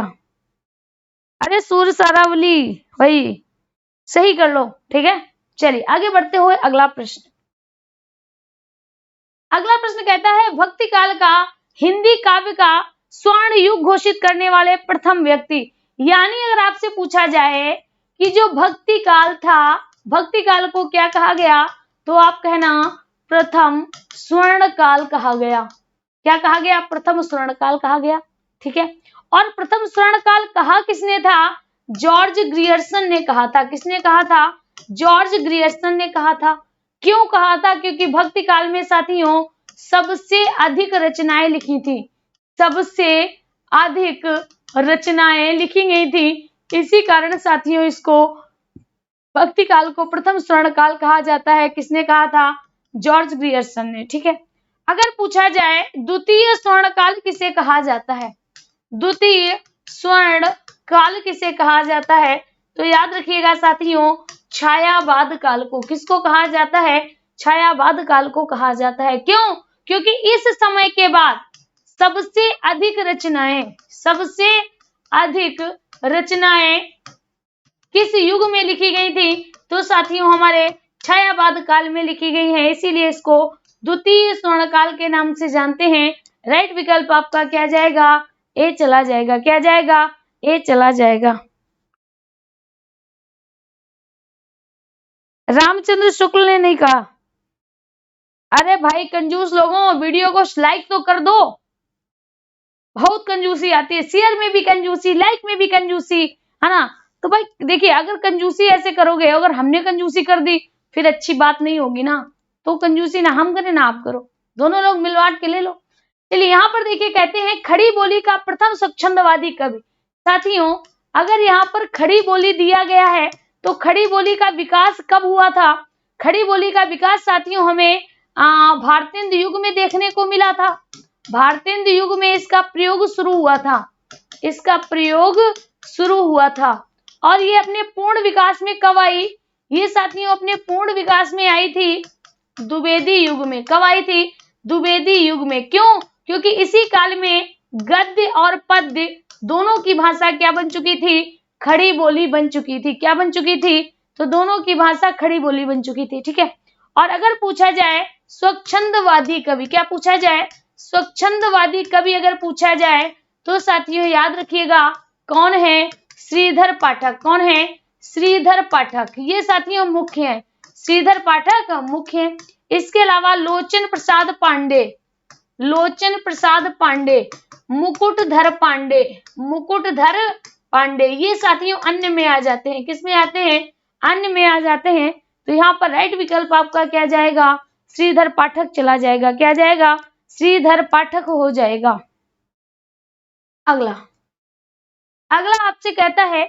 अरे सूर सारावली वही सही कर लो। ठीक है, चलिए आगे बढ़ते हुए अगला प्रश्न। अगला प्रश्न कहता है भक्ति काल का हिंदी काव्य का स्वर्ण युग घोषित करने वाले प्रथम व्यक्ति। यानी अगर आपसे पूछा जाए कि जो भक्ति काल था, भक्ति काल को क्या कहा गया, तो आप कहना प्रथम स्वर्ण काल कहा गया। क्या कहा गया? प्रथम स्वर्ण काल कहा गया। ठीक है, और प्रथम स्वर्ण काल कहा किसने था? जॉर्ज ग्रियर्सन ने कहा था। किसने कहा था? जॉर्ज ग्रियर्सन ने कहा था। क्यों कहा था? क्योंकि भक्ति काल में साथियों सबसे अधिक रचनाएं लिखी थी, सबसे अधिक रचनाएं लिखी गई थी। इसी कारण साथियों इसको भक्ति काल को प्रथम स्वर्ण काल कहा जाता है। किसने कहा था? जॉर्ज ग्रियर्सन ने। ठीक है, अगर पूछा जाए द्वितीय स्वर्ण काल किसे कहा जाता है, द्वितीय स्वर्ण काल किसे कहा जाता है, तो याद रखिएगा साथियों छायावाद काल को। किसको कहा जाता है? छायावाद काल को कहा जाता है। क्यों? क्योंकि इस समय के बाद सबसे अधिक रचनाएं किस युग में लिखी गई थी, तो साथियों हमारे छायावाद काल में लिखी गई है। इसीलिए इसको द्वितीय स्वर्ण काल के नाम से जानते हैं। राइट विकल्प आपका क्या जाएगा? ए चला जाएगा। क्या जाएगा? ए चला जाएगा। रामचंद्र शुक्ल ने नहीं कहा। अरे भाई कंजूस लोगों, वीडियो को लाइक तो कर दो। बहुत कंजूसी आती है, शेयर में भी कंजूसी, लाइक में भी कंजूसी, है ना। तो भाई देखिए अगर कंजूसी ऐसे करोगे, अगर हमने कंजूसी कर दी फिर अच्छी बात नहीं होगी ना। तो कंजूसी ना हम करें ना आप करो, दोनों लोग मिलवाट के ले लो। चलिए यहाँ पर देखिए कहते हैं खड़ी बोली का प्रथम स्वच्छंदवादी कवि। साथियों अगर यहाँ पर खड़ी बोली दिया गया है तो खड़ी बोली का विकास कब हुआ था? खड़ी बोली का विकास साथियों हमें भारतेंदु युग में देखने को मिला था। भारतेंदु युग में इसका प्रयोग शुरू हुआ था, इसका प्रयोग शुरू हुआ था। और ये अपने पूर्ण विकास में कब आई? ये साथियों अपने पूर्ण विकास में आई थी द्विवेदी युग में। कब आई थी? द्विवेदी युग में। क्यों? क्योंकि इसी काल में गद्य और पद्य दोनों की भाषा क्या बन चुकी थी? खड़ी बोली बन चुकी थी। क्या बन चुकी थी? तो दोनों की भाषा खड़ी बोली बन चुकी थी। ठीक है, और अगर पूछा जाए स्वच्छंदवादी कवि, क्या पूछा जाए? स्वच्छंदवादी कवि अगर पूछा जाए तो साथियों याद रखिएगा कौन है? श्रीधर पाठक। कौन है? श्रीधर पाठक। ये साथियों मुख्य है, श्रीधर पाठक मुख्य है। इसके अलावा लोचन प्रसाद पांडे, लोचन प्रसाद पांडे, मुकुटधर पांडे, मुकुटधर पांडे, ये साथियों अन्य में आ जाते हैं। किस में आते हैं? अन्य में आ जाते हैं। तो यहाँ पर राइट विकल्प आपका क्या जाएगा? श्रीधर पाठक चला जाएगा। क्या जाएगा? श्रीधर पाठक हो जाएगा। अगला आपसे कहता है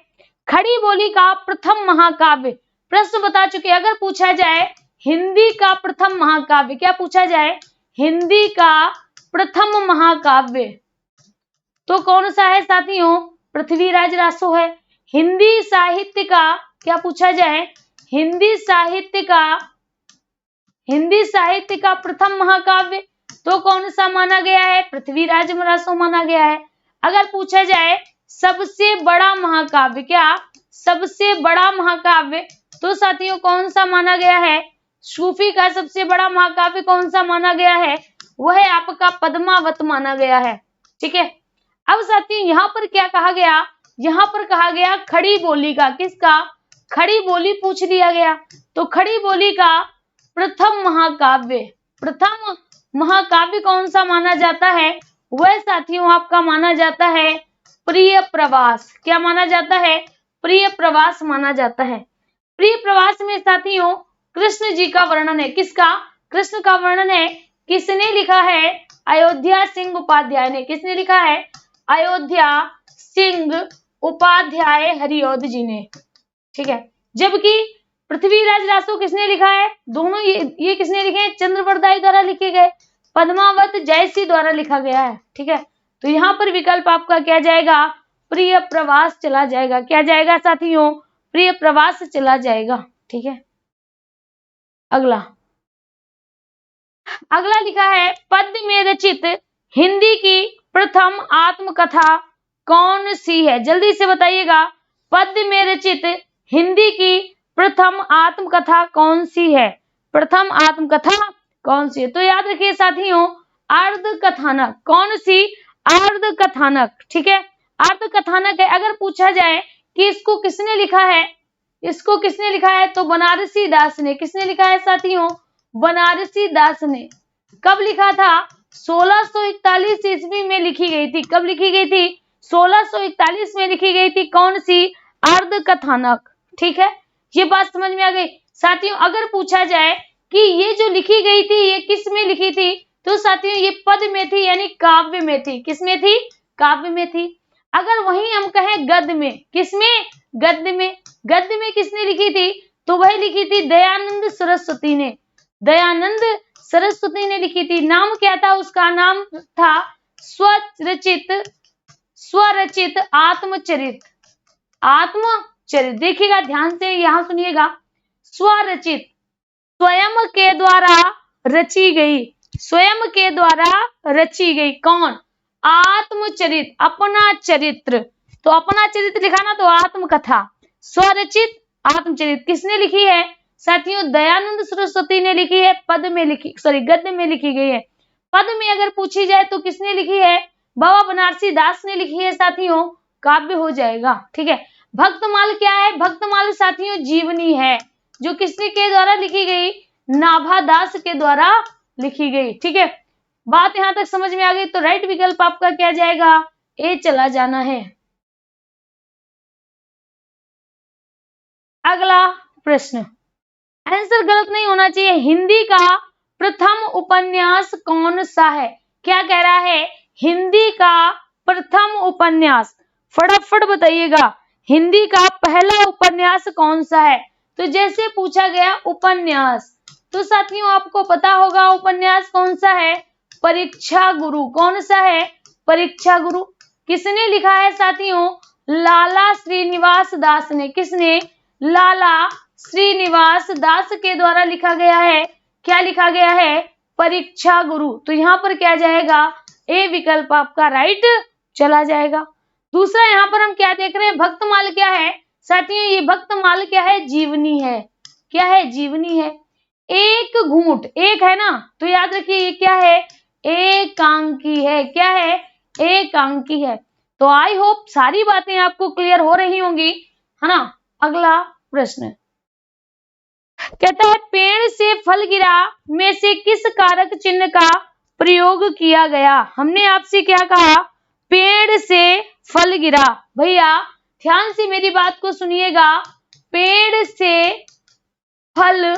खड़ी बोली का प्रथम महाकाव्य। प्रश्न बता चुके, अगर पूछा जाए हिंदी का प्रथम महाकाव्य, क्या पूछा जाए? हिंदी का प्रथम महाकाव्य तो कौन सा है साथियों? पृथ्वीराज रासो है। हिंदी साहित्य का क्या पूछा जाए? हिंदी साहित्य का प्रथम महाकाव्य तो कौन सा माना गया है? पृथ्वीराज रासो माना गया है। अगर पूछा जाए सबसे बड़ा महाकाव्य, क्या सबसे बड़ा महाकाव्य तो साथियों कौन सा माना गया है? सूफी का सबसे बड़ा महाकाव्य कौन सा माना गया है? वह आपका पद्मावत माना गया है। ठीक है, अब साथियों यहाँ पर क्या कहा गया? यहाँ पर कहा गया खड़ी बोली का, किसका? खड़ी बोली पूछ लिया गया। तो खड़ी बोली का प्रथम महाकाव्य, प्रथम महाकाव्य कौन सा माना जाता है? वह साथियों आपका माना जाता है प्रिय प्रवास। क्या माना जाता है? प्रिय प्रवास माना जाता है। प्रिय प्रवास में साथियों कृष्ण जी का वर्णन है। किसका? कृष्ण का वर्णन है। किसने लिखा है? अयोध्या सिंह उपाध्याय ने। किसने लिखा है? अयोध्या सिंह उपाध्याय हरिऔध जी ने। ठीक है। जबकि पृथ्वीराज रासो किसने लिखा है? दोनों ये किसने लिखे हैं? चंद्रवरदाई द्वारा लिखे गए। पद्मावत जयसी द्वारा लिखा गया है। ठीक है। तो यहाँ पर विकल्प आपका क्या जाएगा? प्रिय प्रवास चला जाएगा। क्या जाएगा साथियों? प्रिय प्रवास चला जाएगा। ठीक है। अगला लिखा है पद्य में रचित हिंदी की प्रथम आत्मकथा कौन सी है? जल्दी से बताइएगा। पद्य में रचित हिंदी की प्रथम आत्मकथा कौन सी है? प्रथम आत्मकथा कौन सी है? तो याद रखिए साथियों, अर्ध कथानक। कौन सी? अर्ध कथानक। ठीक है। अर्ध कथानक है। अगर पूछा जाए कि इसको किसने लिखा है, इसको किसने लिखा है, तो बनारसी दास ने। किसने लिखा है साथियों? बनारसी दास ने। कब लिखा था? 1641 ईस्वी में लिखी गई थी। कब लिखी गई थी? 1641 में लिखी गई थी। कौन सी? अर्ध कथानक। ठीक है। ये बात समझ में आ गई साथियों। अगर पूछा जाए कि ये जो लिखी गई थी ये किस में लिखी थी, तो साथियों ये पद में थी, यानी काव्य में थी। किस में थी? काव्य में थी। अगर वहीं हम कहें गद्य में, किसमें? गद्य में। गद्य में किसने लिखी थी? तो वह लिखी थी दयानंद सरस्वती ने। दयानंद सरस्वती ने लिखी थी। नाम क्या था उसका? नाम था स्वरचित आत्मचरित। आत्मचरित। देखिएगा ध्यान से, यहां सुनिएगा। स्वरचित, स्वयं के द्वारा रची गई। स्वयं के द्वारा रची गई। कौन? आत्मचरित, अपना चरित्र। तो अपना चरित्र लिखा ना, तो आत्मकथा। स्वरचित आत्मचरित किसने लिखी है साथियों? दयानंद सरस्वती ने लिखी है। पद में लिखी, सॉरी गद्य में लिखी गई है। पद में अगर पूछी जाए तो किसने लिखी है? बाबा बनारसी दास ने लिखी है साथियों। काव्य हो जाएगा। ठीक है। भक्तमाल क्या है? भक्तमाल साथियों जीवनी है, जो किसने के द्वारा लिखी गई? नाभा दास के द्वारा लिखी गई। ठीक है। बात यहां तक समझ में आ गई। तो राइट विकल्प आपका क्या जाएगा? ए चला जाना है। अगला प्रश्न, आंसर गलत नहीं होना चाहिए। हिंदी का प्रथम उपन्यास कौन सा है? क्या कह रहा है? हिंदी का प्रथम उपन्यास। फटाफट बताइएगा, हिंदी का पहला उपन्यास कौन सा है? तो जैसे पूछा गया उपन्यास, तो साथियों आपको पता होगा उपन्यास कौन सा है? परीक्षा गुरु। कौन सा है? परीक्षा गुरु। किसने लिखा है साथियों? लाला श्रीनिवास दास ने। किसने? लाला श्रीनिवास दास के द्वारा लिखा गया है। क्या लिखा गया है? परीक्षा गुरु। तो यहाँ पर क्या जाएगा? ए विकल्प आपका राइट चला जाएगा। दूसरा यहाँ पर हम क्या देख रहे हैं? भक्तमाल क्या है साथियों? ये भक्तमाल क्या है? जीवनी है। क्या है? जीवनी है। एक घूंट, एक है ना, तो याद रखिए ये क्या है? एकांकी है। क्या है? एकांकी है। तो आई होप सारी बातें आपको क्लियर हो रही होंगी, है ना। अगला प्रश्न कहता है पेड़ से फल गिरा में से किस कारक चिन्ह का प्रयोग किया गया? हमने आपसे क्या कहा? पेड़ से फल गिरा। भैया ध्यान से मेरी बात को सुनिएगा। पेड़ से फल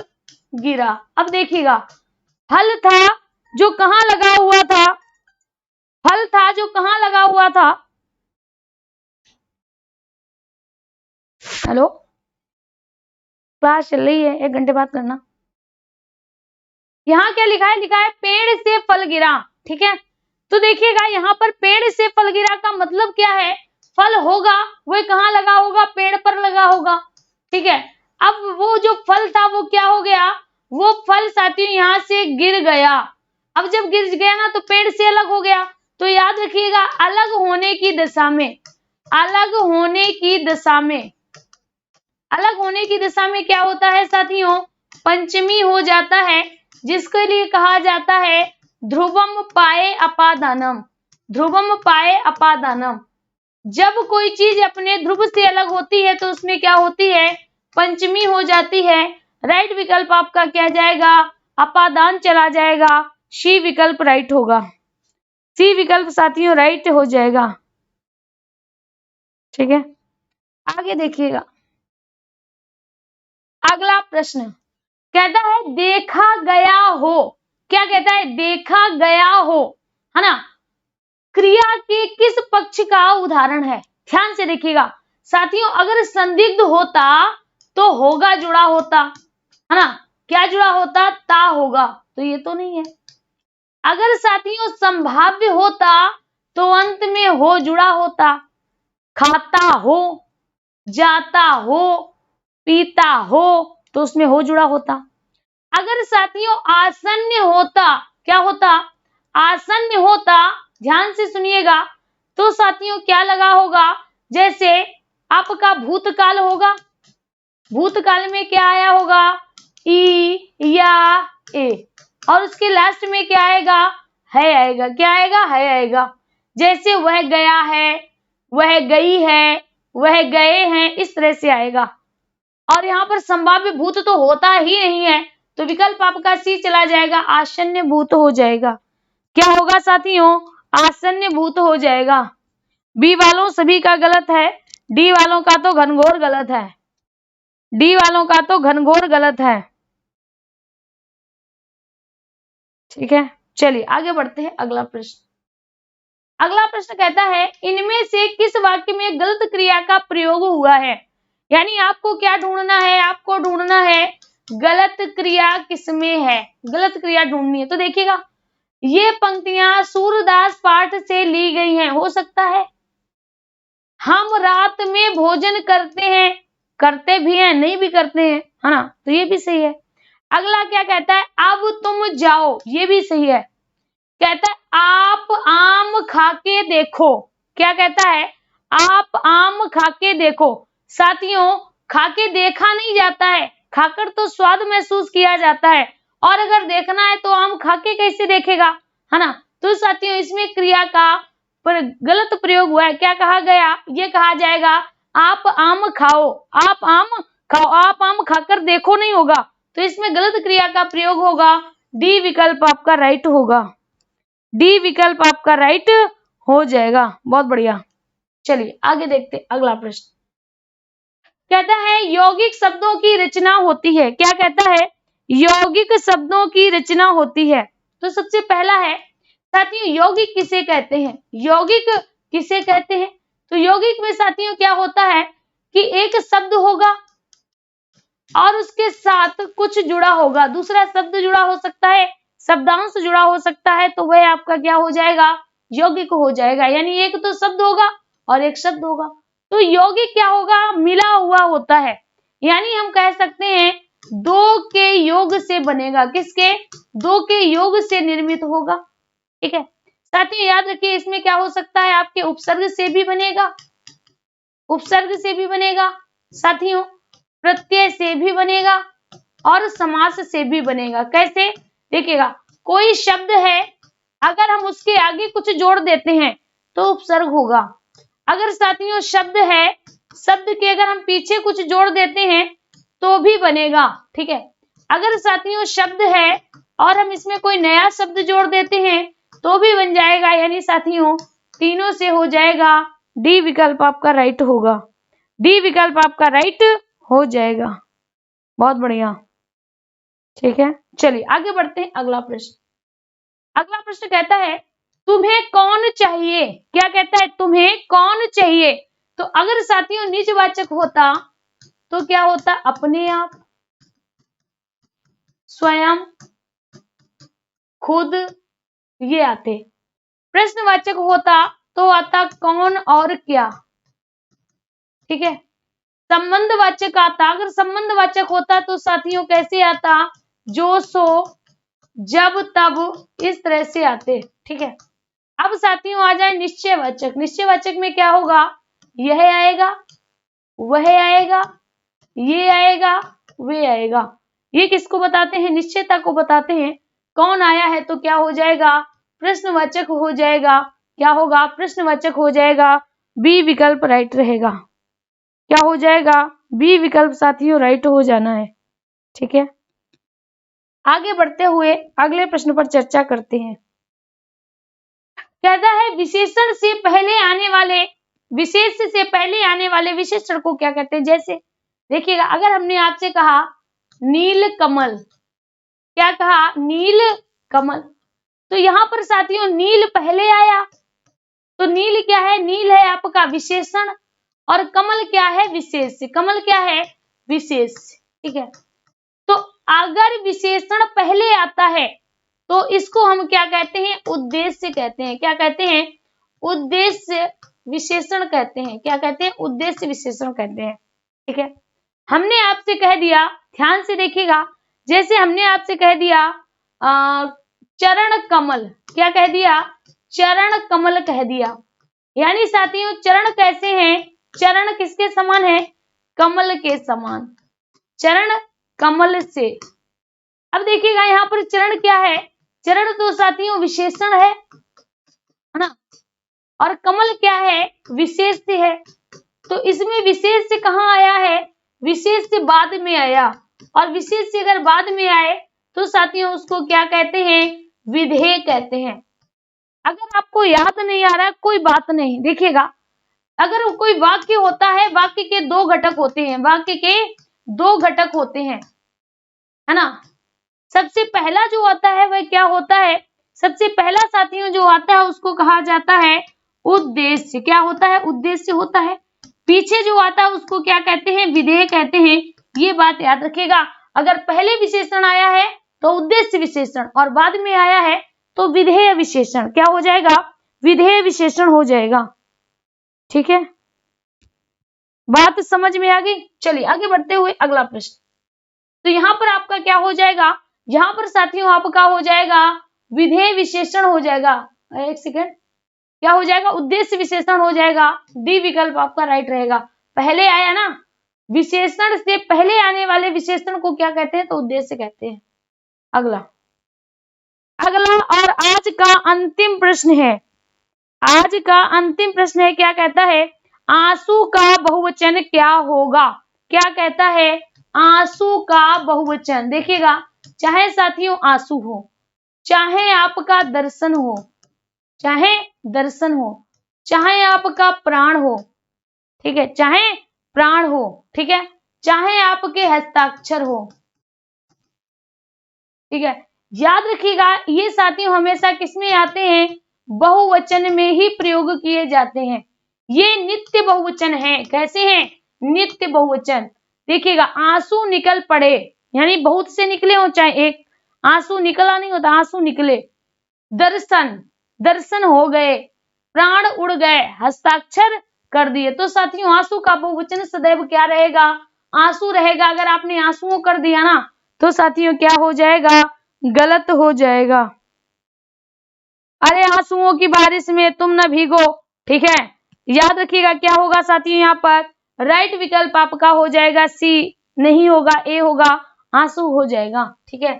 गिरा। अब देखिएगा, फल था जो कहां लगा हुआ था? फल था जो कहां लगा हुआ था? हेलो, क्लास चल रही है, 1 घंटे बाद करना। यहाँ क्या लिखा है? लिखा है पेड़ से फल गिरा। ठीक है। तो देखिएगा यहाँ पर पेड़ से फल गिरा का मतलब क्या है? फल होगा वह कहाँ लगा होगा? पेड़ पर लगा होगा। ठीक है। अब वो जो फल था वो क्या हो गया? वो फल साथियों यहाँ से गिर गया। अब जब गिर गया ना तो पेड़ से अलग हो गया। तो याद रखिएगा अलग होने की दशा में, अलग होने की दशा में, अलग होने की दशा में क्या होता है साथियों? पंचमी हो जाता है, जिसके लिए कहा जाता है ध्रुवम पाए अपादानम। ध्रुवम पाए अपादानम। जब कोई चीज अपने ध्रुव से अलग होती है तो उसमें क्या होती है? पंचमी हो जाती है, राइट विकल्प आपका क्या जाएगा, अपादान चला जाएगा, सी विकल्प राइट होगा, सी विकल्प साथियों राइट हो जाएगा। ठीक है, आगे देखिएगा अगला प्रश्न कहता है देखा गया हो, क्या कहता है, देखा गया हो, है ना, क्रिया के किस पक्ष का उदाहरण है। ध्यान से देखिएगा साथियों, अगर संदिग्ध होता तो होगा जुड़ा होता, है ना, क्या जुड़ा होता, ता होगा, तो ये तो नहीं है। अगर साथियों संभाव्य होता तो अंत में हो जुड़ा होता, खाता हो, जाता हो, पीता हो, तो उसमें हो जुड़ा होता। अगर साथियों आसन्न होता, क्या होता, आसन्न होता, ध्यान से सुनिएगा, तो साथियों क्या लगा होगा, जैसे आपका भूतकाल होगा, भूतकाल में क्या आया होगा, ई या ए, और उसके लास्ट में क्या आएगा, है आएगा, क्या आएगा, है आएगा। जैसे वह गया है, वह गई है, वह गए हैं, इस तरह से आएगा। और यहाँ पर संभाव्य भूत तो होता ही नहीं है, तो विकल्प आपका सी चला जाएगा, आसन्न भूत हो जाएगा। क्या होगा साथियों, आसन्न भूत हो जाएगा। बी वालों सभी का गलत है, डी वालों का तो घनघोर गलत है, डी वालों का तो घनघोर गलत है। ठीक है, चलिए आगे बढ़ते हैं अगला प्रश्न। अगला प्रश्न कहता है इनमें से किस वाक्य में गलत क्रिया का प्रयोग हुआ है। यानी आपको क्या ढूंढना है, आपको ढूंढना है गलत क्रिया किसमें है, गलत क्रिया ढूंढनी है। तो देखिएगा ये पंक्तियां सूरदास पाठ से ली गई हैं, हो सकता है। हम रात में भोजन करते हैं, करते भी हैं, नहीं भी करते हैं, है ना, तो ये भी सही है। अगला क्या कहता है, अब तुम जाओ, ये भी सही है। कहता है आप आम खा के देखो, क्या कहता है, आप आम खा के देखो। साथियों खा के देखा नहीं जाता है, खाकर तो स्वाद महसूस किया जाता है, और अगर देखना है तो आम खा के कैसे देखेगा, है ना। तो साथियों इसमें क्रिया का गलत प्रयोग हुआ है। क्या कहा गया, ये कहा जाएगा आप आम खाओ, आप आम खाओ, आप आम खाकर देखो नहीं होगा, तो इसमें गलत क्रिया का प्रयोग होगा, डी विकल्प आपका राइट होगा, डी विकल्प आपका राइट हो जाएगा। बहुत बढ़िया, चलिए आगे देखते अगला प्रश्न। कहता है यौगिक शब्दों की रचना होती है, क्या कहता है, यौगिक शब्दों की रचना होती है। तो सबसे पहला है साथियों यौगिक किसे कहते हैं, यौगिक किसे कहते हैं। तो यौगिक में साथियों क्या होता है कि एक शब्द होगा और उसके साथ कुछ जुड़ा होगा, दूसरा शब्द जुड़ा हो सकता है, शब्दांश जुड़ा हो सकता है, तो वह आपका क्या हो जाएगा, यौगिक हो जाएगा। यानी एक तो शब्द होगा और एक शब्द होगा, तो यौगिक क्या होगा, मिला हुआ होता है। यानी हम कह सकते हैं दो के योग से बनेगा, किसके, दो के योग से निर्मित होगा। ठीक है साथियों याद रखिए इसमें क्या हो सकता है, आपके उपसर्ग से भी बनेगा, उपसर्ग से भी बनेगा साथियों, प्रत्यय से भी बनेगा और समास से भी बनेगा। कैसे देखिएगा, कोई शब्द है अगर हम उसके आगे कुछ जोड़ देते हैं तो उपसर्ग होगा। अगर साथियों शब्द है, शब्द के अगर हम पीछे कुछ जोड़ देते हैं तो भी बनेगा। ठीक है, अगर साथियों शब्द है और हम इसमें कोई नया शब्द जोड़ देते हैं तो भी बन जाएगा। यानी साथियों तीनों से हो जाएगा, डी विकल्प आपका राइट होगा, डी विकल्प आपका राइट हो जाएगा। बहुत बढ़िया, ठीक है चलिए आगे बढ़ते हैं अगला प्रश्न। अगला प्रश्न कहता है तुम्हें कौन चाहिए, क्या कहता है, तुम्हें कौन चाहिए। तो अगर साथियों निजवाचक होता तो क्या होता, अपने आप, स्वयं, खुद, ये आते। प्रश्नवाचक होता तो आता कौन और क्या। ठीक है, संबंधवाचक आता, अगर संबंधवाचक होता तो साथियों कैसे आता, जो सो, जब तब, इस तरह से आते। ठीक है, अब साथियों आ जाए निश्चयवाचक। निश्चयवाचक में क्या होगा, यह आएगा, वह आएगा, ये आएगा, वे आएगा। ये किसको बताते हैं, निश्चयता को बताते हैं। कौन आया है तो क्या हो जाएगा, प्रश्नवाचक हो जाएगा। क्या होगा, प्रश्नवाचक हो जाएगा, बी विकल्प राइट रहेगा। क्या हो जाएगा, बी विकल्प साथियों राइट हो जाना है। ठीक है, आगे बढ़ते हुए अगले प्रश्न पर चर्चा करते हैं। कहता है विशेषण से पहले आने वाले विशेष से पहले आने वाले विशेषण को क्या कहते हैं। जैसे देखिएगा, अगर हमने आपसे कहा नील कमल, क्या कहा, नील कमल, तो यहाँ पर साथियों नील पहले आया, तो नील क्या है, नील है आपका विशेषण और कमल क्या है, विशेष। कमल क्या है, विशेष। ठीक है, तो अगर विशेषण पहले आता है तो इसको हम क्या कहते हैं, उद्देश्य कहते हैं। क्या कहते हैं, उद्देश्य विशेषण कहते हैं। क्या कहते हैं, उद्देश्य विशेषण कहते हैं। ठीक है, हमने आपसे कह दिया, ध्यान से देखिएगा, जैसे हमने आपसे कह दिया चरण कमल, क्या कह दिया, चरण कमल कह दिया, यानी साथियों चरण कैसे हैं, चरण किसके समान है, कमल के समान, चरण कमल से। अब देखिएगा यहाँ पर चरण क्या है, चरण तो साथियों विशेषण है ना, और कमल क्या है, विशेष है। तो इसमें विशेष से कहाँ आया है, विशेष से बाद में आया, और विशेष से अगर बाद में आए तो साथियों उसको क्या कहते हैं, विधेय कहते हैं। अगर आपको याद नहीं आ रहा कोई बात नहीं, देखिएगा अगर कोई वाक्य होता है, वाक्य के दो घटक होते हैं, वाक्य के दो घटक होते हैं, है ना। सबसे पहला जो आता है वह क्या होता है, सबसे पहला साथियों जो आता है उसको कहा जाता है उद्देश्य। क्या होता है, उद्देश्य होता है। पीछे जो आता है उसको क्या कहते हैं, विधेय कहते हैं। ये बात याद रखिएगा, अगर पहले विशेषण आया है तो उद्देश्य विशेषण, और बाद में आया है तो विधेय विशेषण। क्या हो जाएगा, विधेय विशेषण हो जाएगा। ठीक है, बात समझ में आ गई। चलिए आगे बढ़ते हुए अगला प्रश्न। तो यहाँ पर आपका क्या हो जाएगा, यहाँ पर साथियों आपका हो जाएगा विधेय विशेषण हो जाएगा। एक सेकेंड, क्या हो जाएगा, उद्देश्य विशेषण हो जाएगा। डी विकल्प आपका राइट रहेगा। पहले आया ना, विशेषण से पहले आने वाले विशेषण को क्या कहते हैं, तो उद्देश्य कहते हैं। अगला और आज का अंतिम प्रश्न है, आज का अंतिम प्रश्न है, क्या कहता है, आंसू का बहुवचन क्या होगा। क्या कहता है, आंसू का बहुवचन। देखिएगा, चाहे साथियों आंसू हो, चाहे आपका दर्शन हो, चाहे दर्शन हो, चाहे आपका प्राण हो, ठीक है, चाहे प्राण हो, ठीक है, चाहे आपके हस्ताक्षर हो, ठीक है, याद रखिएगा ये साथियों हमेशा किसमें आते हैं, बहुवचन में ही प्रयोग किए जाते हैं। ये नित्य बहुवचन है। कैसे हैं, नित्य बहुवचन। देखिएगा, आंसू निकल पड़े, यानी बहुत से निकले हो, चाहे एक, आंसू निकला नहीं होता, आंसू निकले। दर्शन, दर्शन हो गए, प्राण उड़ गए, हस्ताक्षर कर दिए। तो साथियों आंसू का बहुवचन सदैव क्या रहेगा, आंसू रहेगा। अगर आपने आंसुओं कर दिया ना तो साथियों क्या हो जाएगा, गलत हो जाएगा। अरे आंसुओं की बारिश में तुम न भीगो, ठीक है, याद रखिएगा क्या होगा साथियों, यहाँ पर राइट विकल्प आपका हो जाएगा सी, नहीं होगा ए होगा, आंसू हो जाएगा। ठीक है,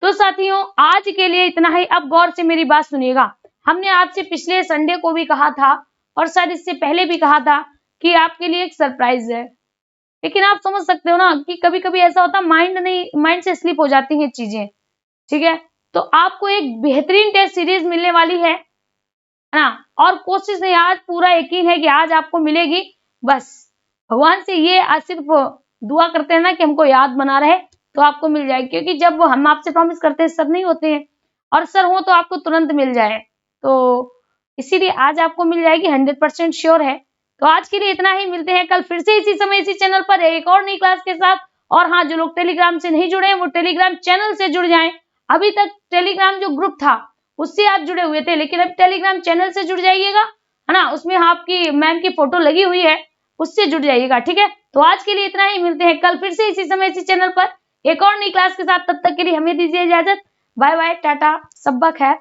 तो साथियों आज के लिए इतना ही। अब गौर से मेरी बात सुनिएगा, हमने आपसे पिछले संडे को भी कहा था और शायद इससे पहले भी कहा था कि आपके लिए एक सरप्राइज है। लेकिन आप समझ सकते हो ना कि कभी कभी ऐसा होता है, माइंड से स्लिप हो जाती हैं चीजें। ठीक है, तो आपको एक बेहतरीन टेस्ट सीरीज मिलने वाली है ना, और कोशिश नहीं, आज पूरा यकीन है कि आज आपको मिलेगी। बस भगवान से ये सिर्फ दुआ करते हैं ना कि हमको याद बना रहे, तो आपको मिल जाएगी। क्योंकि जब हम आपसे प्रॉमिस करते हैं सर नहीं होते हैं, और सर हो तो आपको तुरंत मिल जाए, तो इसीलिए आज आपको मिल जाएगी, 100% श्योर है। तो आज के लिए इतना ही, मिलते हैं कल फिर से इसी समय इसी चैनल पर एक और नई क्लास के साथ। और हाँ, जो लोग टेलीग्राम से नहीं जुड़े हैं वो टेलीग्राम चैनल से जुड़ जाएं। अभी तक टेलीग्राम जो ग्रुप था उससे आप जुड़े हुए थे, लेकिन अब टेलीग्राम चैनल से जुड़ जाइएगा, है ना, उसमें आपकी मैम की फोटो लगी हुई है, उससे जुड़ जाइएगा। ठीक है, तो आज के लिए इतना ही, मिलते हैं कल फिर से इसी समय इसी चैनल पर एक और नई क्लास के साथ। तब तक के लिए हमें दीजिए इजाजत। बाय बाय, टाटा, सब्बा खैर।